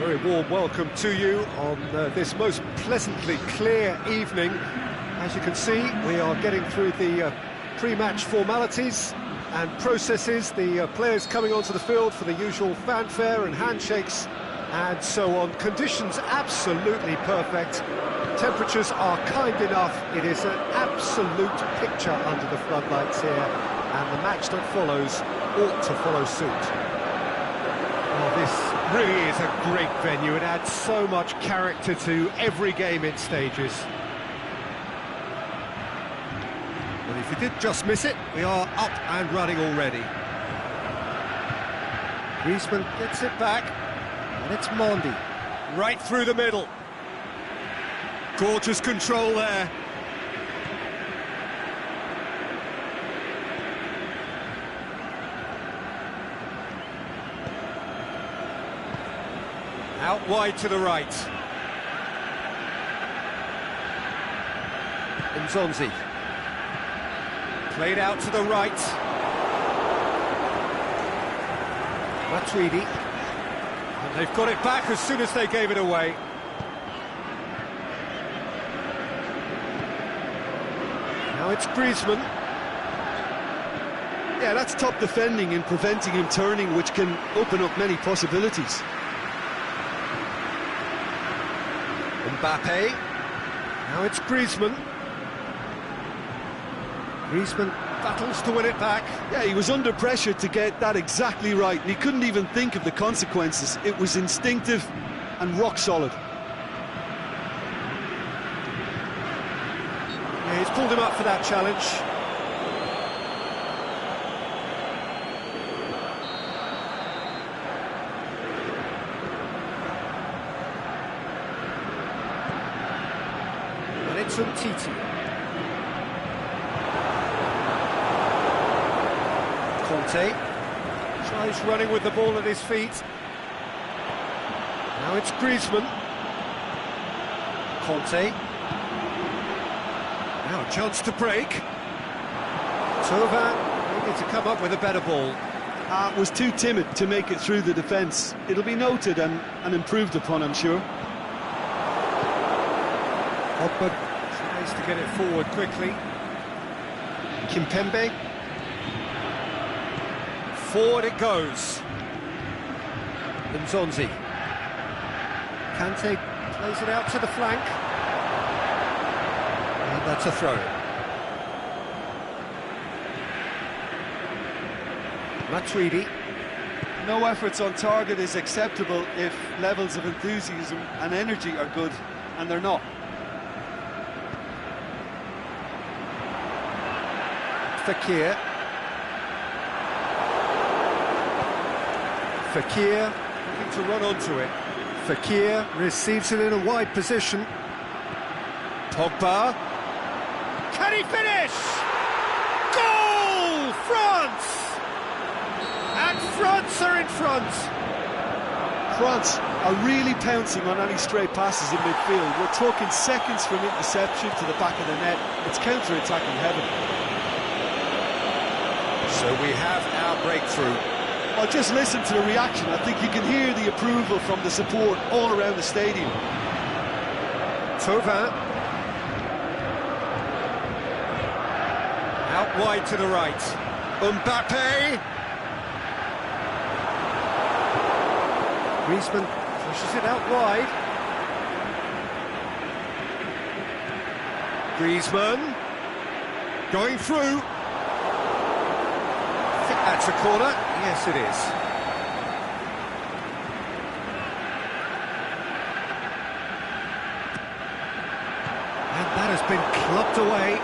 Very warm welcome to you on this most pleasantly clear evening. As you can see, we are getting through the pre-match formalities and processes, the players coming onto the field for the usual fanfare and handshakes and so on. Conditions absolutely perfect. Temperatures are kind enough. It is an absolute picture under the floodlights here, and the match that follows ought to follow suit. Oh, this really is a great venue. It adds so much character to every game it stages. Well, if you did just miss it, we are up and running already. Griezmann gets it back, and it's Mendy. Right through the middle. Gorgeous control there. Out wide to the right. Nzonzi. Played out to the right. Matuidi. And they've got it back as soon as they gave it away. Now it's Griezmann. Yeah, that's top defending and preventing him turning, which can open up many possibilities. Mbappe. Now it's Griezmann. Griezmann battles to win it back. Yeah, he was under pressure to get that exactly right, and he couldn't even think of the consequences. It was instinctive and rock solid. Yeah, he's pulled him up for that challenge. And it's Umtiti. Conte tries running with the ball at his feet. Now it's Griezmann. Conte. Now a chance to break. Thauvin needed to come up with a better ball. Was too timid to make it through the defence. It'll be noted and improved upon, I'm sure. Pogba tries to get it forward quickly. Kimpembe. Forward it goes. Nzonzi. Kante plays it out to the flank. And that's a throw. Matuidi. No efforts on target is acceptable if levels of enthusiasm and energy are good, and they're not. Fekir. Fekir looking to run onto it. Fekir receives it in a wide position. Pogba. Can he finish? Goal! France! And France are in front. France are really pouncing on any stray passes in midfield. We're talking seconds from interception to the back of the net. It's counter-attacking heaven. So we have our breakthrough. Well, just listen to the reaction. I think you can hear the approval from the support all around the stadium. Thauvin. Out wide to the right. Mbappe. Griezmann pushes it out wide. Griezmann. Going through. I think that's a corner. Yes, it is. And that has been clubbed away.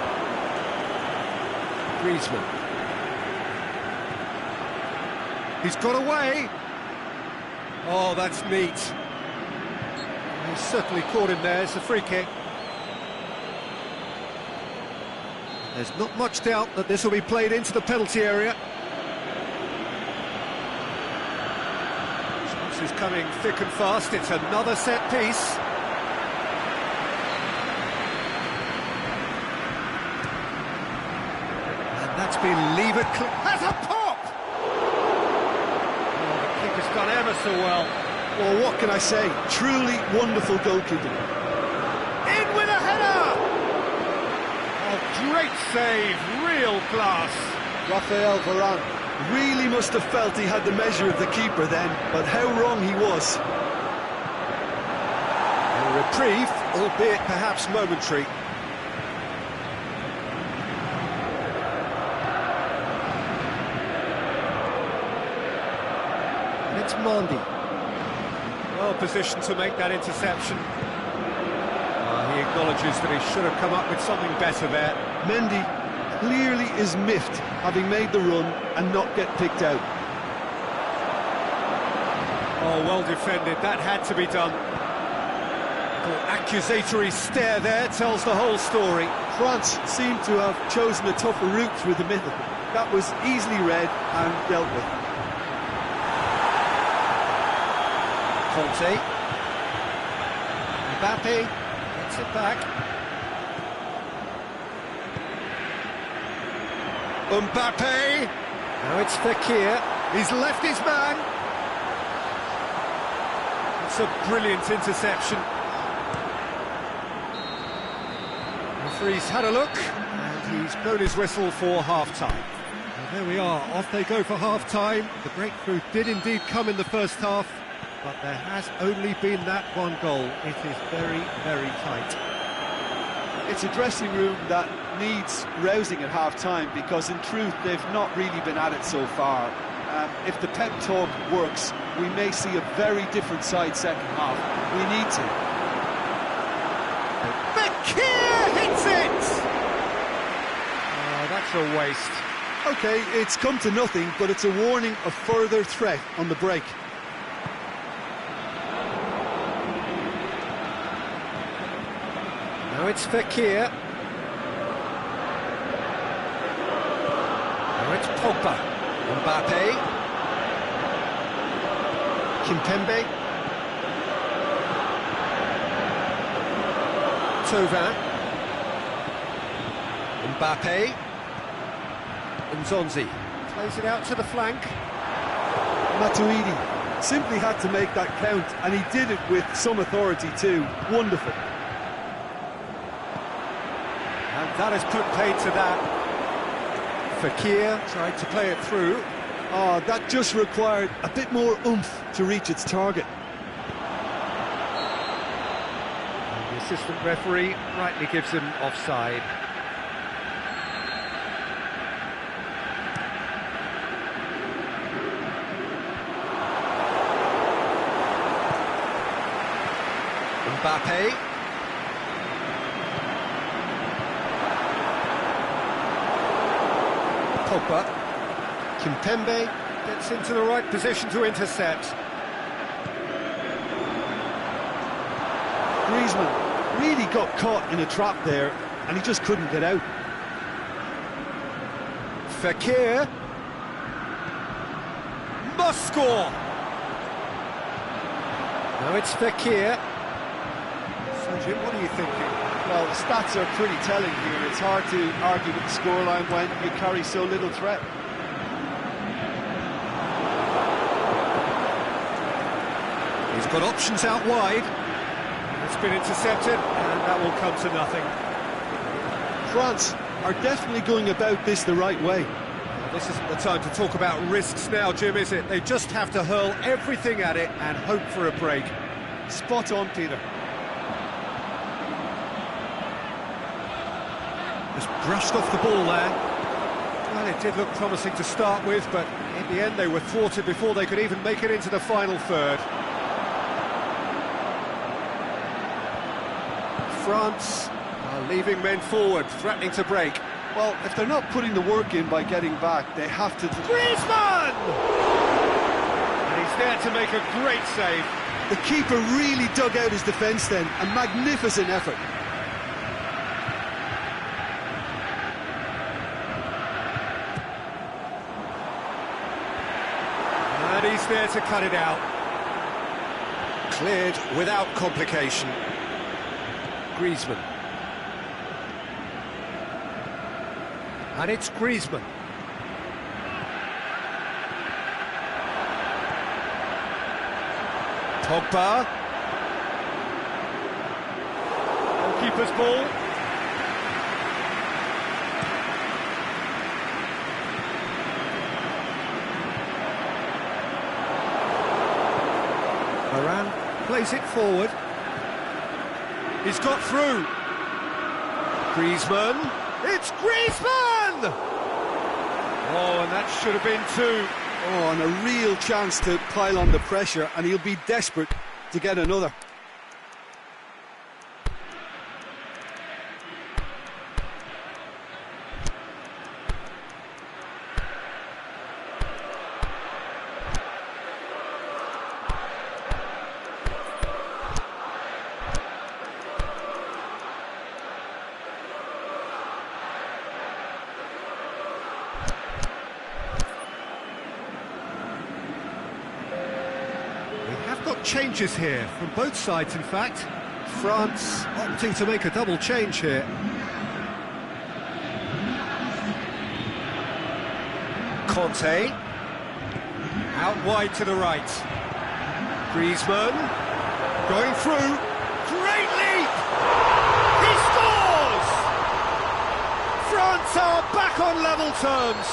Griezmann. He's got away. Oh, that's neat. He's certainly caught him there. It's a free kick. There's not much doubt that this will be played into the penalty area. Is coming thick and fast. It's another set piece. And that's been levered. Has a pop! Oh, the keeper's done ever so well. Well, what can I say? Truly wonderful goalkeeping. In with a header! A great save, real class. Rafael Varane really must have felt he had the measure of the keeper then, but how wrong he was. A reprieve, albeit perhaps momentary. It's Mendy. Well positioned to make that interception. He acknowledges that he should have come up with something better there. Mendy clearly is miffed, having made the run and not get picked out. Oh, well defended, that had to be done. The accusatory stare there tells the whole story. France seemed to have chosen a tougher route through the middle. That was easily read and dealt with. Conte. Mbappe gets it back. Mbappe. Now it's Fekir. He's left his man. It's a brilliant interception. Referee's had a look, and he's blown his whistle for half-time. And there we are, off they go for half-time. The breakthrough did indeed come in the first half, but there has only been that one goal. It is very, very tight. It's a dressing room that needs rousing at half-time, because in truth they've not really been at it so far. If the pep talk works, we may see a very different side second half. We need to. Fekir hits it! Oh, that's a waste. OK, it's come to nothing, but it's a warning of further threat on the break. Now it's Fekir. Now it's Pogba. Mbappe. Kimpembe. Thauvin. Mbappe. Nzonzi. Plays it out to the flank. Matuidi simply had to make that count, and he did it with some authority too. Wonderful. And that has put paid to that. Fekir tried to play it through. Oh, that just required a bit more oomph to reach its target. And the assistant referee rightly gives him offside. Mbappe. Pogba. Kimpembe gets into the right position to intercept. Griezmann really got caught in a trap there, and he just couldn't get out. Fekir. Must score! Now it's Fekir. So Jim, what are you thinking? Well, the stats are pretty telling here. It's hard to argue with the scoreline when you carry so little threat. He's got options out wide. It's been intercepted, and that will come to nothing. France are definitely going about this the right way. Well, this isn't the time to talk about risks now, Jim, is it? They just have to hurl everything at it and hope for a break. Spot on, Peter. Just brushed off the ball there. Well, it did look promising to start with, but in the end they were thwarted before they could even make it into the final third. France are leaving men forward, threatening to break. Well, if they're not putting the work in by getting back, they have to... Griezmann! And he's there to make a great save. The keeper really dug out his defence then, a magnificent effort. And he's there to cut it out. Cleared without complication. Griezmann. And it's Griezmann. Pogba. Goalkeeper's ball. Varane plays it forward. He's got through. Griezmann. It's Griezmann! Oh, and that should have been two. Oh, and a real chance to pile on the pressure, and he'll be desperate to get another. Changes here from both sides, in fact. France opting to make a double change here. Conte out wide to the right. Griezmann going through. Great leap! He scores! France are back on level terms.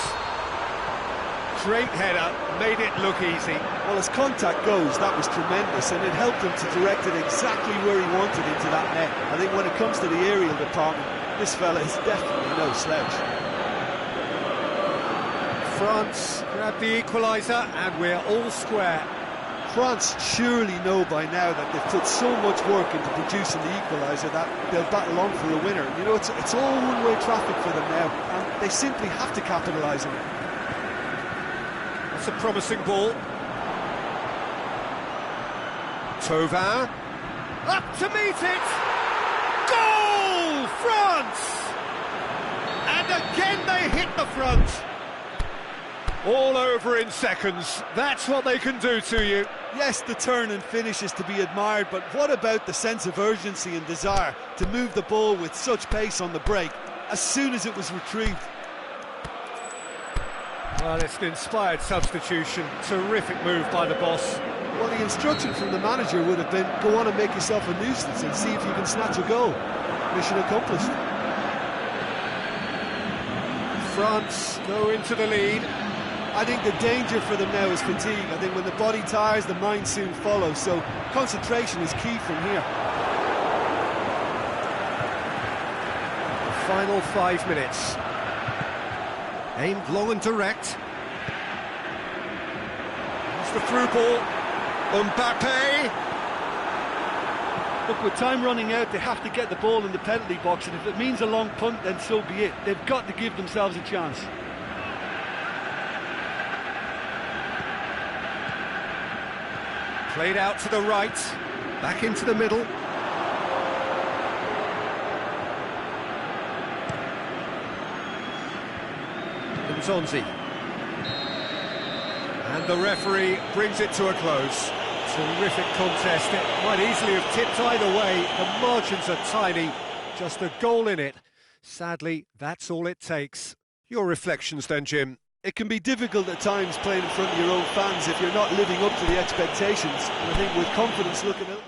Great header, made it look easy. Well, as contact goes, that was tremendous, and it helped him to direct it exactly where he wanted into that net. I think when it comes to the aerial department, this fella is definitely no slouch. France grab the equaliser, and we're all square. France surely know by now that they've put so much work into producing the equaliser that they'll battle on for a winner. You know, it's all one-way traffic for them now, and they simply have to capitalise on it. That's a promising ball. Thauvin, up to meet it! Goal! France! And again they hit the front. All over in seconds. That's what they can do to you. Yes, the turn and finish is to be admired, but what about the sense of urgency and desire to move the ball with such pace on the break as soon as it was retrieved? Well, it's an inspired substitution. Terrific move by the boss. Well, the instruction from the manager would have been, go on and make yourself a nuisance and see if you can snatch a goal. Mission accomplished. France go into the lead. I think the danger for them now is fatigue. I think when the body tires, the mind soon follows. So concentration is key from here. The final 5 minutes. Aimed long and direct. It's the through ball. Mbappe. Look, with time running out, they have to get the ball in the penalty box, and if it means a long punt, then so be it. They've got to give themselves a chance. Played out to the right, back into the middle. Nzonzi. And the referee brings it to a close. Terrific contest. It might easily have tipped either way. The margins are tiny. Just a goal in it. Sadly, that's all it takes. Your reflections then, Jim? It can be difficult at times playing in front of your own fans if you're not living up to the expectations. And I think with confidence looking out...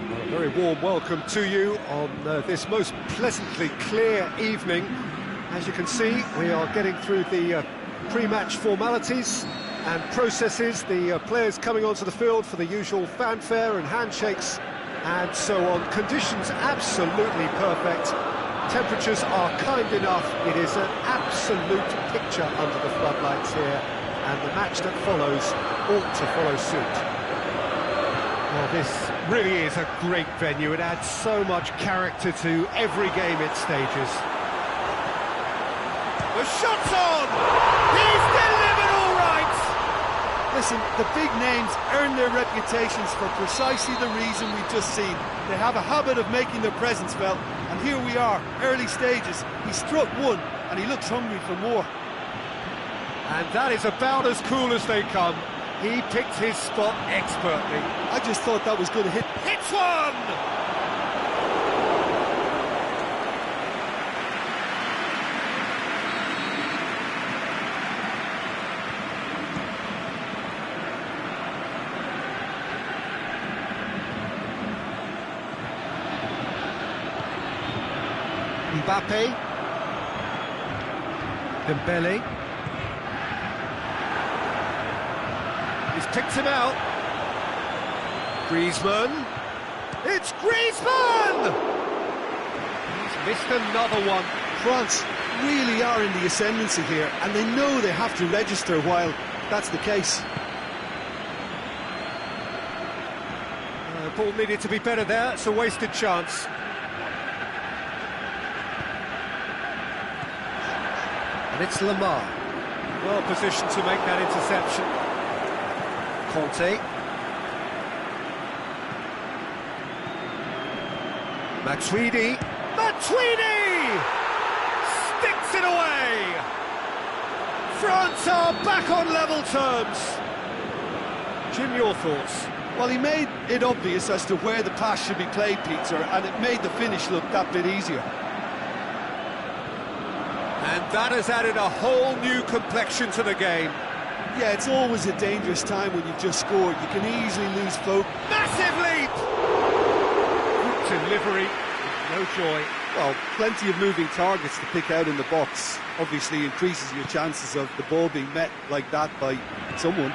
Well, a very warm welcome to you on this most pleasantly clear evening. As you can see, we are getting through the pre-match formalities and processes, the players coming onto the field for the usual fanfare and handshakes and so on. Conditions absolutely perfect. Temperatures are kind enough. It is an absolute picture under the floodlights here, and the match that follows ought to follow suit. Well, this really is a great venue. It adds so much character to every game it stages. The shot's on! He's delivered all right! Listen, the big names earn their reputations for precisely the reason we've just seen. They have a habit of making their presence felt, and here we are, early stages. He struck one, and he looks hungry for more. And that is about as cool as they come. He picked his spot expertly. I just thought that was going to hit. Hits one! Mbappe. Dembele. He's picked him out. Griezmann. It's Griezmann! He's missed another one. France really are in the ascendancy here, and they know they have to register while that's the case. Ball needed to be better there. It's a wasted chance. And it's Lamar. Well positioned to make that interception. Conte. Matuidi. Matuidi! Sticks it away! France are back on level terms. Jim, your thoughts? Well, he made it obvious as to where the pass should be played, Peter, and it made the finish look that bit easier. And that has added a whole new complexion to the game. Yeah, it's always a dangerous time when you've just scored. You can easily lose focus. Massive leap! Good delivery, no joy. Well, plenty of moving targets to pick out in the box. Obviously increases your chances of the ball being met like that by someone.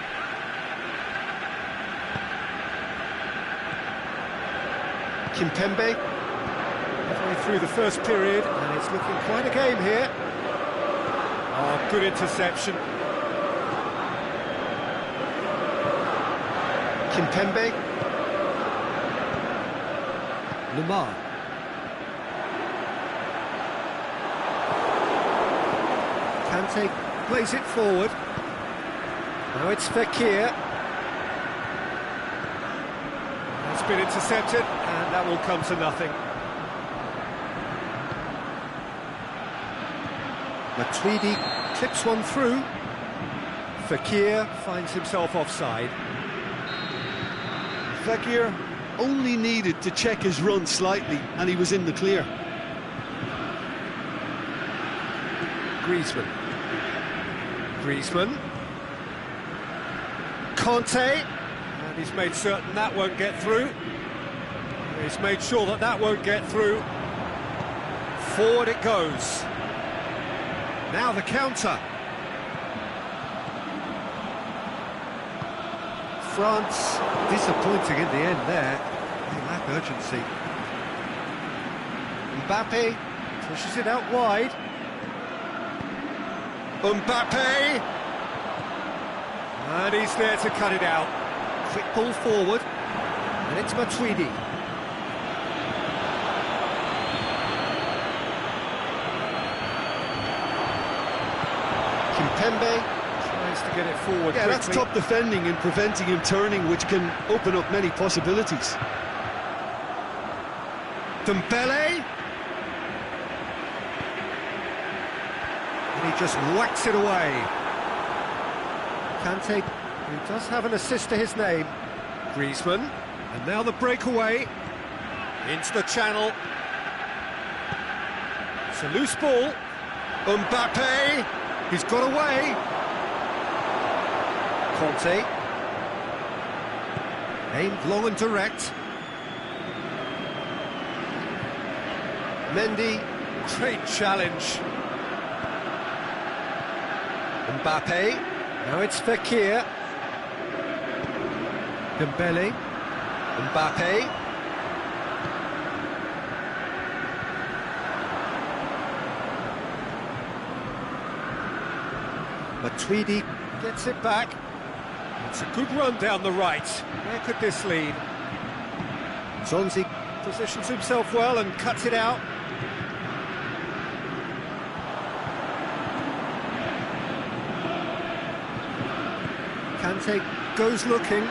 Kimpembe, halfway through the first period, and it's looking quite a game here. Oh, good interception. Kimpembe. Lamar. Kante plays it forward. Now it's Fekir. It's been intercepted, and that will come to nothing. Matuidi clips one through. Fekir finds himself offside. Fekir only needed to check his run slightly, and he was in the clear. Griezmann. Griezmann. Conte. And he's made certain that won't get through. He's made sure that that won't get through. Forward it goes. Now the counter. France disappointing in the end there. They lack urgency. Mbappe pushes it out wide. Mbappe! And he's there to cut it out. Quick ball forward. And it's Matuidi. Kimpembe tries to get it forward quickly. That's top defending and preventing him turning, which can open up many possibilities. Dembele. And he just whacks it away. Kante, who does have an assist to his name. Griezmann. And now the breakaway. Into the channel. It's a loose ball. Mbappe. He's got away. Conte. Aimed long and direct. Mendy, great challenge. Mbappe, now it's Fekir. Dembele, Mbappe. Matuidi gets it back. It's a good run down the right. Where could this lead? Zonzi positions himself well and cuts it out. Kante goes looking.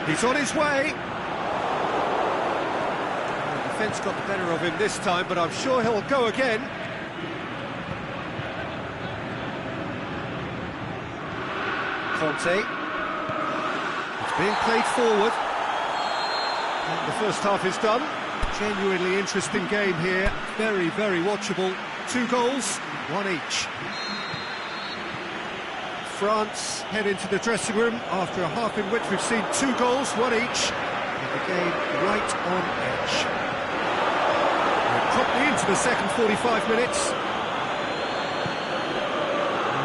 He's on his way. The defence got the better of him this time, but I'm sure he'll go again. Conte. It's being played forward. And the first half is done. Genuinely interesting game here. Very, very watchable. 2 goals, 1 each. France head into the dressing room after a half in which we've seen 2 goals, 1 each. And the game right on edge. We're promptly into the second 45 minutes.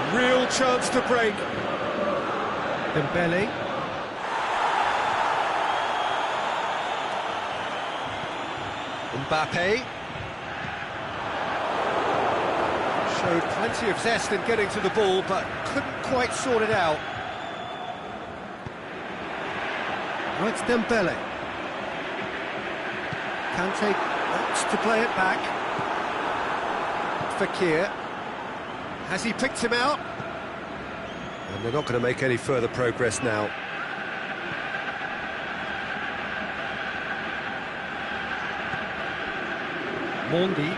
A real chance to break. Dembele. Mbappe. Showed plenty of zest in getting to the ball, but couldn't quite sort it out. Now it's Dembele. Kante wants to play it back. Fekir. Has he picked him out? And they're not going to make any further progress now. Mondi.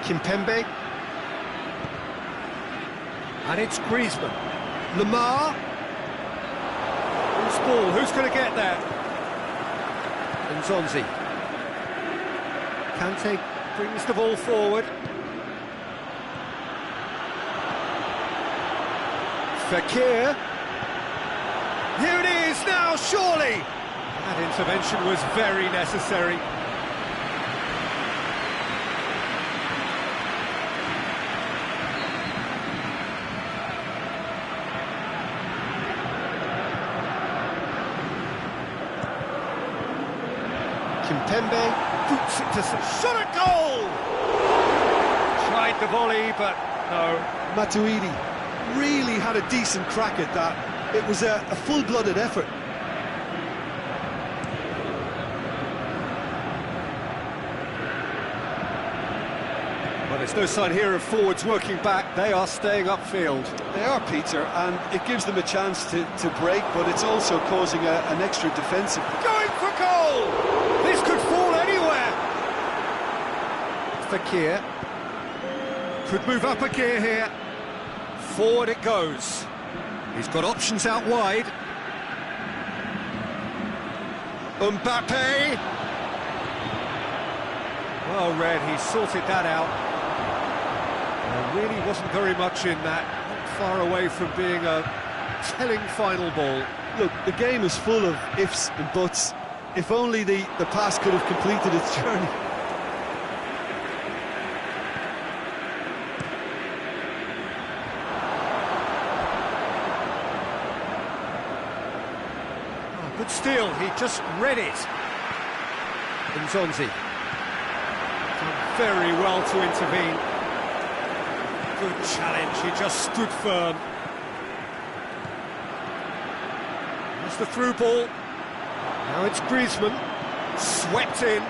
Kimpembe. And it's Griezmann. Lemar. Who's ball? Who's going to get there? Nzonzi. Kante brings the ball forward. Fekir. Here it is now, surely! That intervention was very necessary. Kimpembe boots it to some shot at goal! Tried the volley, but no. Matuidi really had a decent crack at that. It was a full-blooded effort. Well, there's no sign here of forwards working back. They are staying upfield. They are, Peter, and it gives them a chance to break, but it's also causing an extra defensive. Going for goal! This could fall anywhere! Fekir. Could move up a gear here. Forward it goes. He's got options out wide. Mbappe. Well read, he sorted that out. There really wasn't very much in that. Not far away from being a telling final ball. Look, the game is full of ifs and buts. If only the pass could have completed its journey. Good steal, he just read it. Nzonzi. Done very well to intervene. Good challenge, he just stood firm. That's the through ball. Now it's Griezmann. Swept in.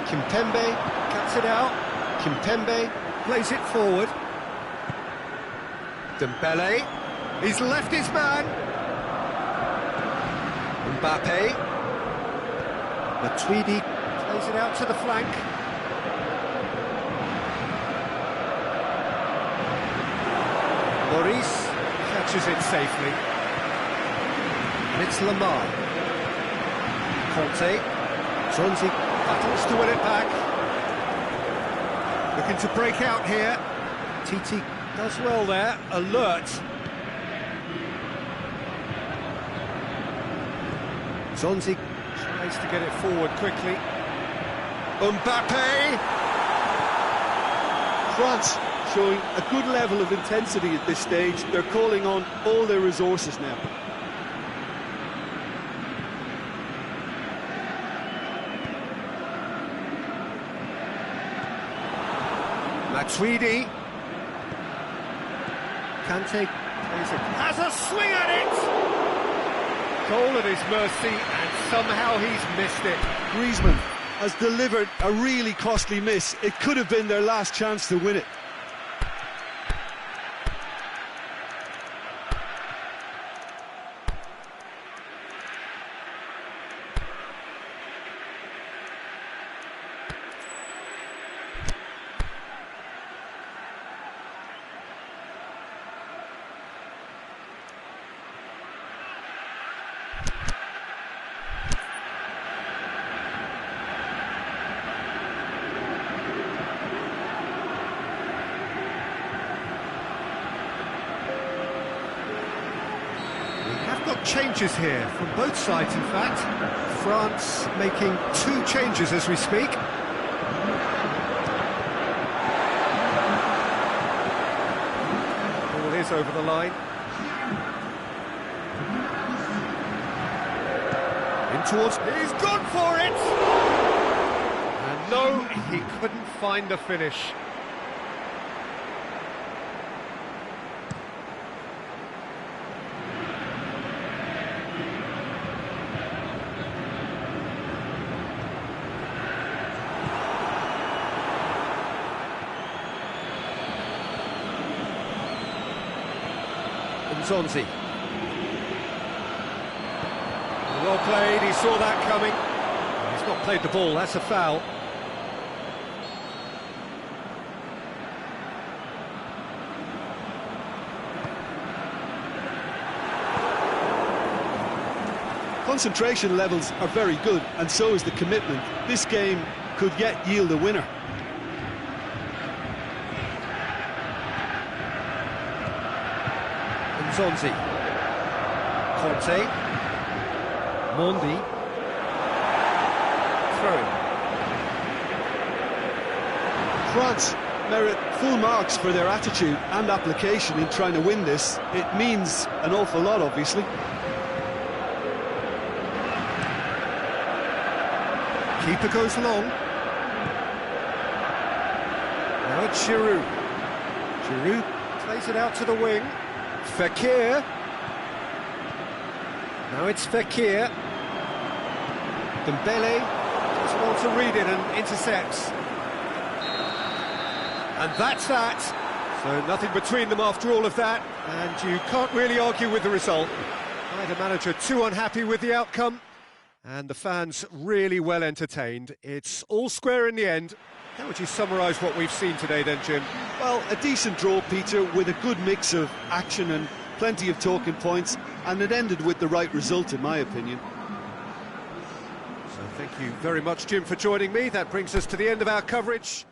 Kimpembe cuts it out. Kimpembe plays it forward. Dembele. He's left his man. Mbappe. Matuidi plays it out to the flank. Maurice catches it safely. And it's Lemar. Conte. Zonzi battles to win it back. Looking to break out here. Titi Does well there, alert. Zonzi tries to get it forward quickly. Mbappe! France showing a good level of intensity at this stage. They're calling on all their resources now. Matuidi. Kante has a swing at it! Goal at his mercy, and somehow he's missed it. Griezmann has delivered a really costly miss. It could have been their last chance to win it. Changes here from both sides, in fact. France making 2 changes as we speak. Ball is over the line. In towards... He's gone for it! And no, he couldn't find the finish. Zonzi. Well played, he saw that coming. He's not played the ball, that's a foul. Concentration levels are very good, and so is the commitment. This game could yet yield a winner. Zonzi. Conte. Mondi. Throw. France merit full marks for their attitude and application in trying to win this. It means an awful lot, obviously. Keeper goes long. Now it's Giroud. Giroud plays it out to the wing. Fekir. Now it's Fekir. Dembele does well to read it and intercepts. And that's that. So nothing between them after all of that, and you can't really argue with the result. Neither manager too unhappy with the outcome, and the fans really well entertained. It's all square in the end. How would you summarise what we've seen today then, Jim? Well, a decent draw, Peter, with a good mix of action and plenty of talking points, and it ended with the right result, in my opinion. So thank you very much, Jim, for joining me. That brings us to the end of our coverage.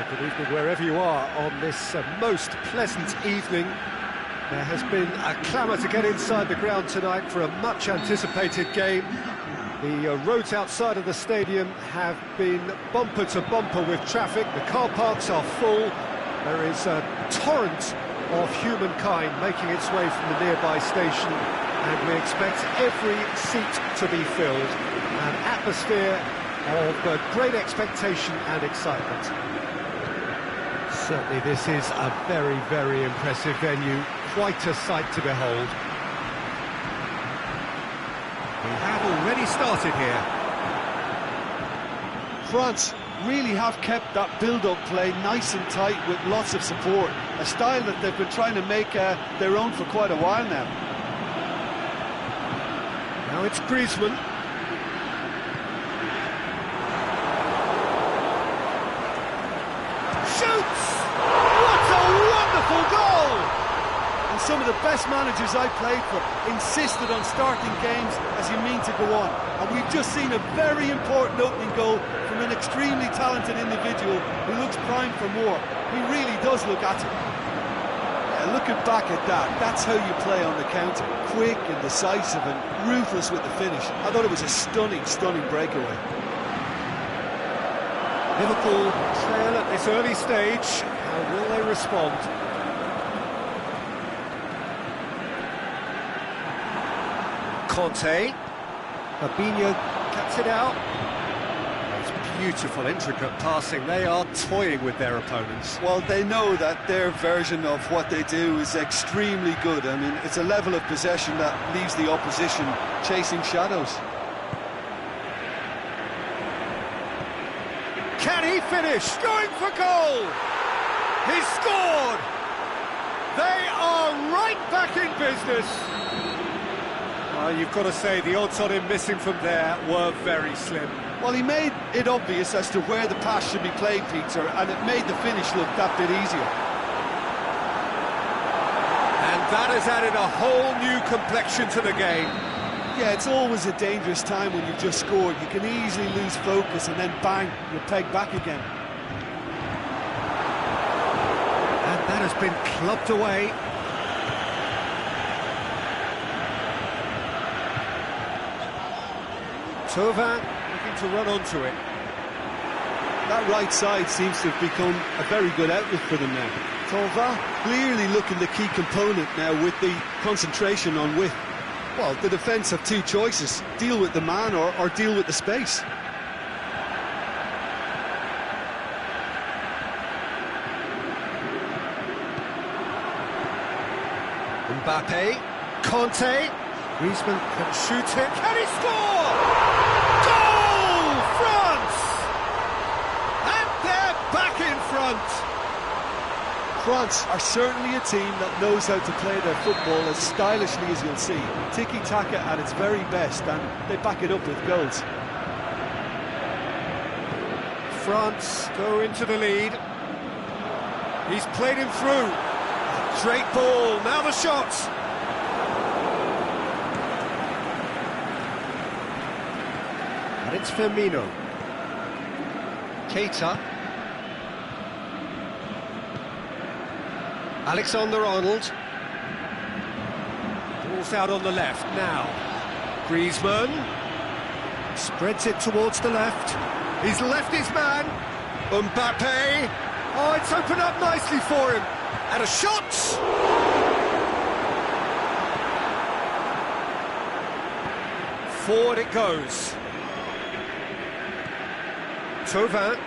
Good evening wherever you are on this most pleasant evening. There has been a clamour to get inside the ground tonight for a much-anticipated game. The roads outside of the stadium have been bumper to bumper with traffic. The car parks are full. There is a torrent of humankind making its way from the nearby station, and we expect every seat to be filled. An atmosphere of great expectation and excitement. Certainly this is a very, very impressive venue. Quite a sight to behold. We have already started here. France really have kept that build-up play nice and tight with lots of support. A style that they've been trying to make their own for quite a while now. Now it's Griezmann. Shoots! What a wonderful goal! And some of the best managers I played for insisted on starting games as you mean to go on. And we've just seen a very important opening goal from an extremely talented individual who looks primed for more. He really does look at it. Yeah, looking back at that, that's how you play on the counter. Quick and decisive and ruthless with the finish. I thought it was a stunning, stunning breakaway. Liverpool trail at this early stage. How will they respond? Conte. Fabinho cuts it out. It's beautiful, intricate passing. They are toying with their opponents. Well, they know that their version of what they do is extremely good. I mean, it's a level of possession that leaves the opposition chasing shadows. Can he finish? Going for goal! He scored! They are right back in business. Well, you've got to say the odds on him missing from there were very slim. Well, he made it obvious as to where the pass should be played, Peter, and it made the finish look that bit easier. And that has added a whole new complexion to the game. Yeah, it's always a dangerous time when you've just scored. You can easily lose focus and then bang, you're pegged back again. And that has been clubbed away. Thauvin looking to run onto it. That right side seems to have become a very good outlet for them now. Thauvin clearly looking the key component now with the concentration on width. Well, the defence have two choices, deal with the man or deal with the space. Mbappe, Conte, Griezmann can shoot it, can he score? Goal! France! And they're back in front! France are certainly a team that knows how to play their football as stylishly as you'll see. Tiki-taka at its very best, and they back it up with goals. France go into the lead. He's played him through. Straight ball, now the shot. And it's Firmino. Keita. Alexander-Arnold. Ball's out on the left now. Griezmann spreads it towards the left. He's left his man. Mbappe. Oh, it's opened up nicely for him. And a shot. Forward it goes. Thauvin.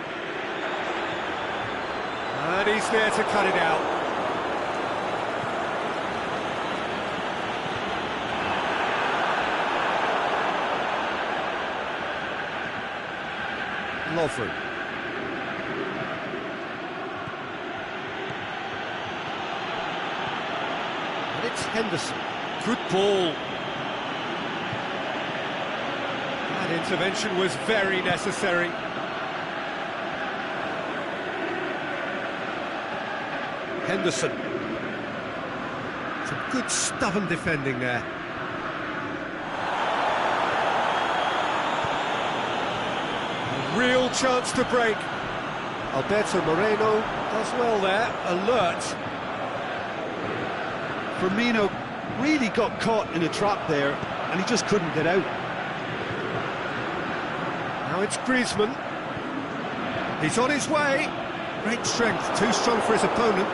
And he's there to cut it out. Lovren. And it's Henderson. Good ball. That intervention was very necessary. Henderson. Some good stubborn defending there. Real chance to break. Alberto Moreno does well there, alert. Firmino really got caught in a trap there, and he just couldn't get out. Now it's Griezmann. He's on his way. Great strength, too strong for his opponent.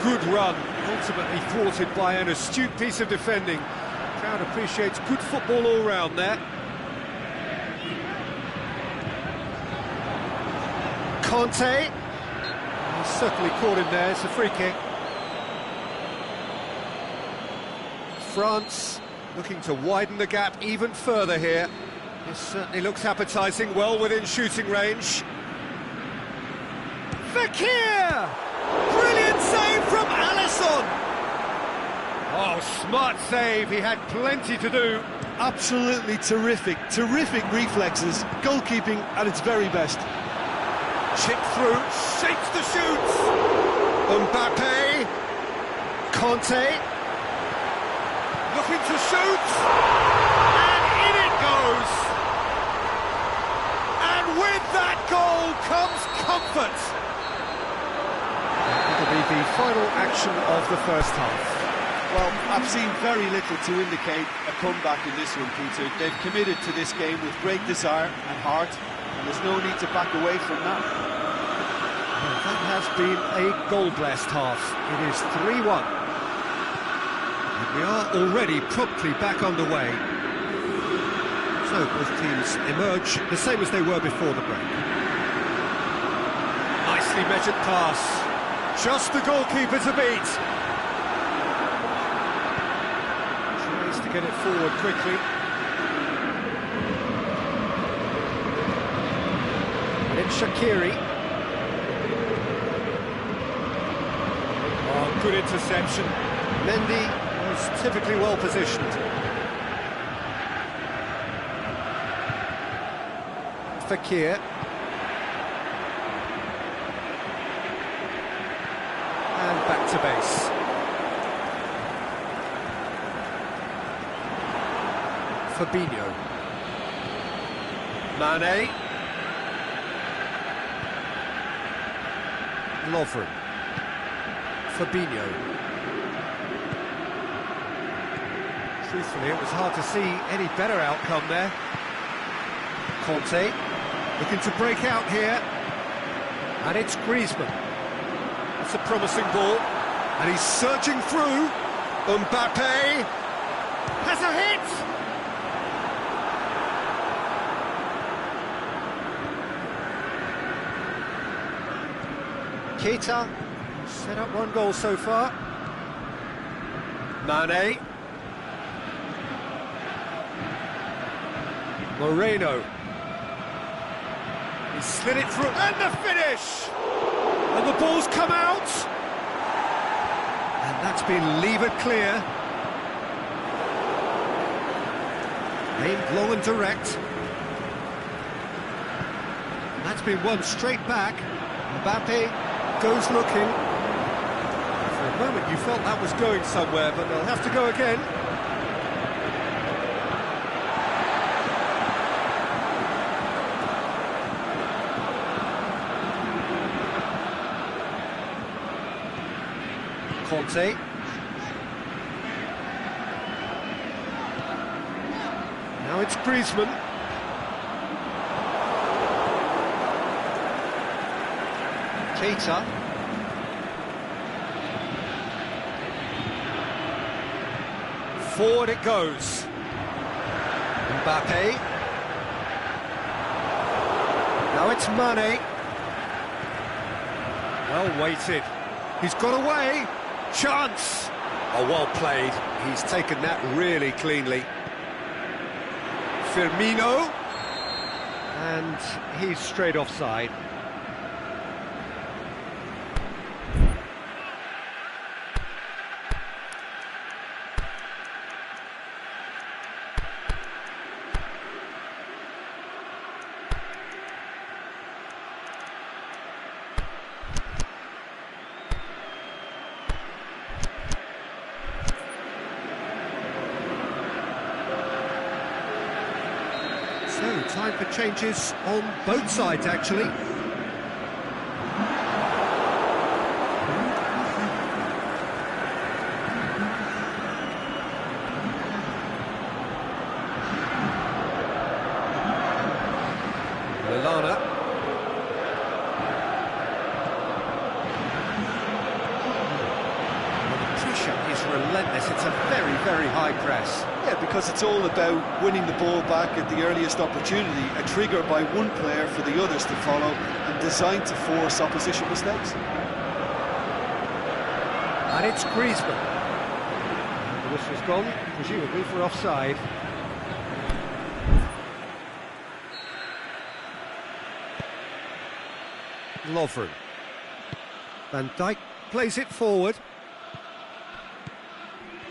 Good run, ultimately thwarted by an astute piece of defending. Crowd appreciates good football all round there. Conte. He's certainly caught him there, it's a free kick. France looking to widen the gap even further here. This certainly looks appetising, well within shooting range. Fekir! Brilliant save from Alisson! Oh, smart save, he had plenty to do. Absolutely terrific reflexes, goalkeeping at its very best. Chip through, shapes the shoots! Mbappe! Conte! Looking to shoot! And in it goes! And with that goal comes comfort! It'll be the final action of the first half. Well, I've seen very little to indicate a comeback in this one, Peter. They've committed to this game with great desire and heart, and there's no need to back away from that. Well, that has been a goal-blessed half. It is 3-1. And we are already promptly back underway. So both teams emerge the same as they were before the break. Nicely measured pass. Just the goalkeeper to beat. Tries to get it forward quickly. And it's Shaqiri. Oh, good interception. Mendy was typically well positioned. Fekir. And back to base. Fabinho. Mane. Lovren. Fabinho. Truthfully, it was hard to see any better outcome there. Conte. Looking to break out here. And it's Griezmann. That's a promising ball. And he's surging through. Mbappe has a hit! Keita set up one goal so far. Mane. Moreno. He slid it through, and the finish! And the ball's come out! And that's been levered clear. Aimed low and direct. And that's been won straight back. Mbappe goes looking. For a moment you felt that was going somewhere, but they'll have to go again. Conte. Now it's Griezmann. Keita. Forward it goes. Mbappe. Now it's Mane. Well weighted. He's got away. Chance! Oh, well played. He's taken that really cleanly. Firmino. And he's straight offside. So, time for changes on both sides, actually. Lallana. The pressure is relentless. It's a very, very high press. Yeah, because it's all about winning the ball back at the earliest opportunity, a trigger by one player for the others to follow, and designed to force opposition mistakes. And it's Griezmann. And the whistle's gone, presumably for offside. Lovren. Van Dijk plays it forward.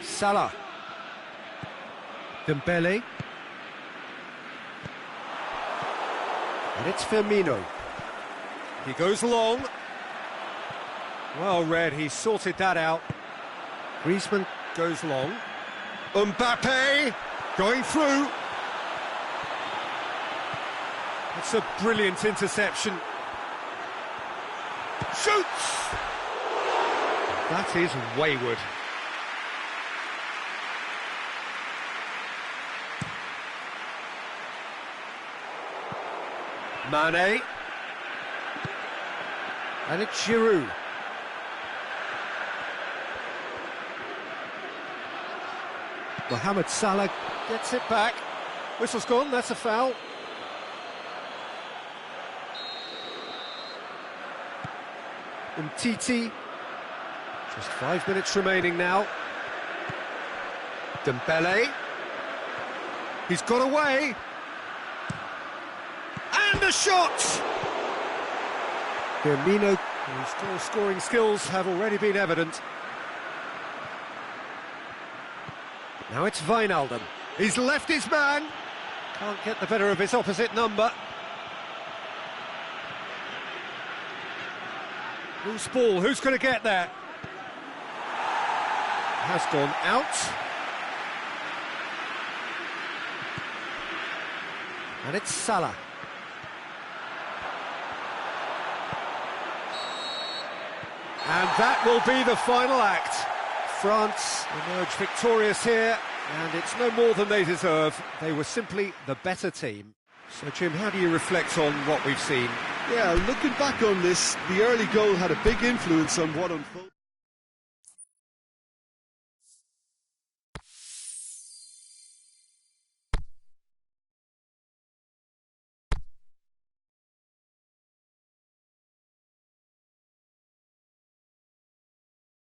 Salah. Dembele. And it's Firmino. He goes long. Well read, he sorted that out. Griezmann goes long. Mbappe going through. It's a brilliant interception. Shoots! That is wayward. Mane. And it's Giroud. Mohamed Salah gets it back. Whistle's gone, that's a foul. Umtiti. Just 5 minutes remaining now. Dembele. He's got away. And a shot! Firmino, whose goal-scoring skills have already been evident. Now it's Wijnaldum. He's left his man. Can't get the better of his opposite number. Loose ball, who's going to get there? Has gone out. And it's Salah. And that will be the final act. France emerge victorious here, and it's no more than they deserve. They were simply the better team. So, Jim, how do you reflect on what we've seen? Yeah, looking back on this, the early goal had a big influence on what unfolded.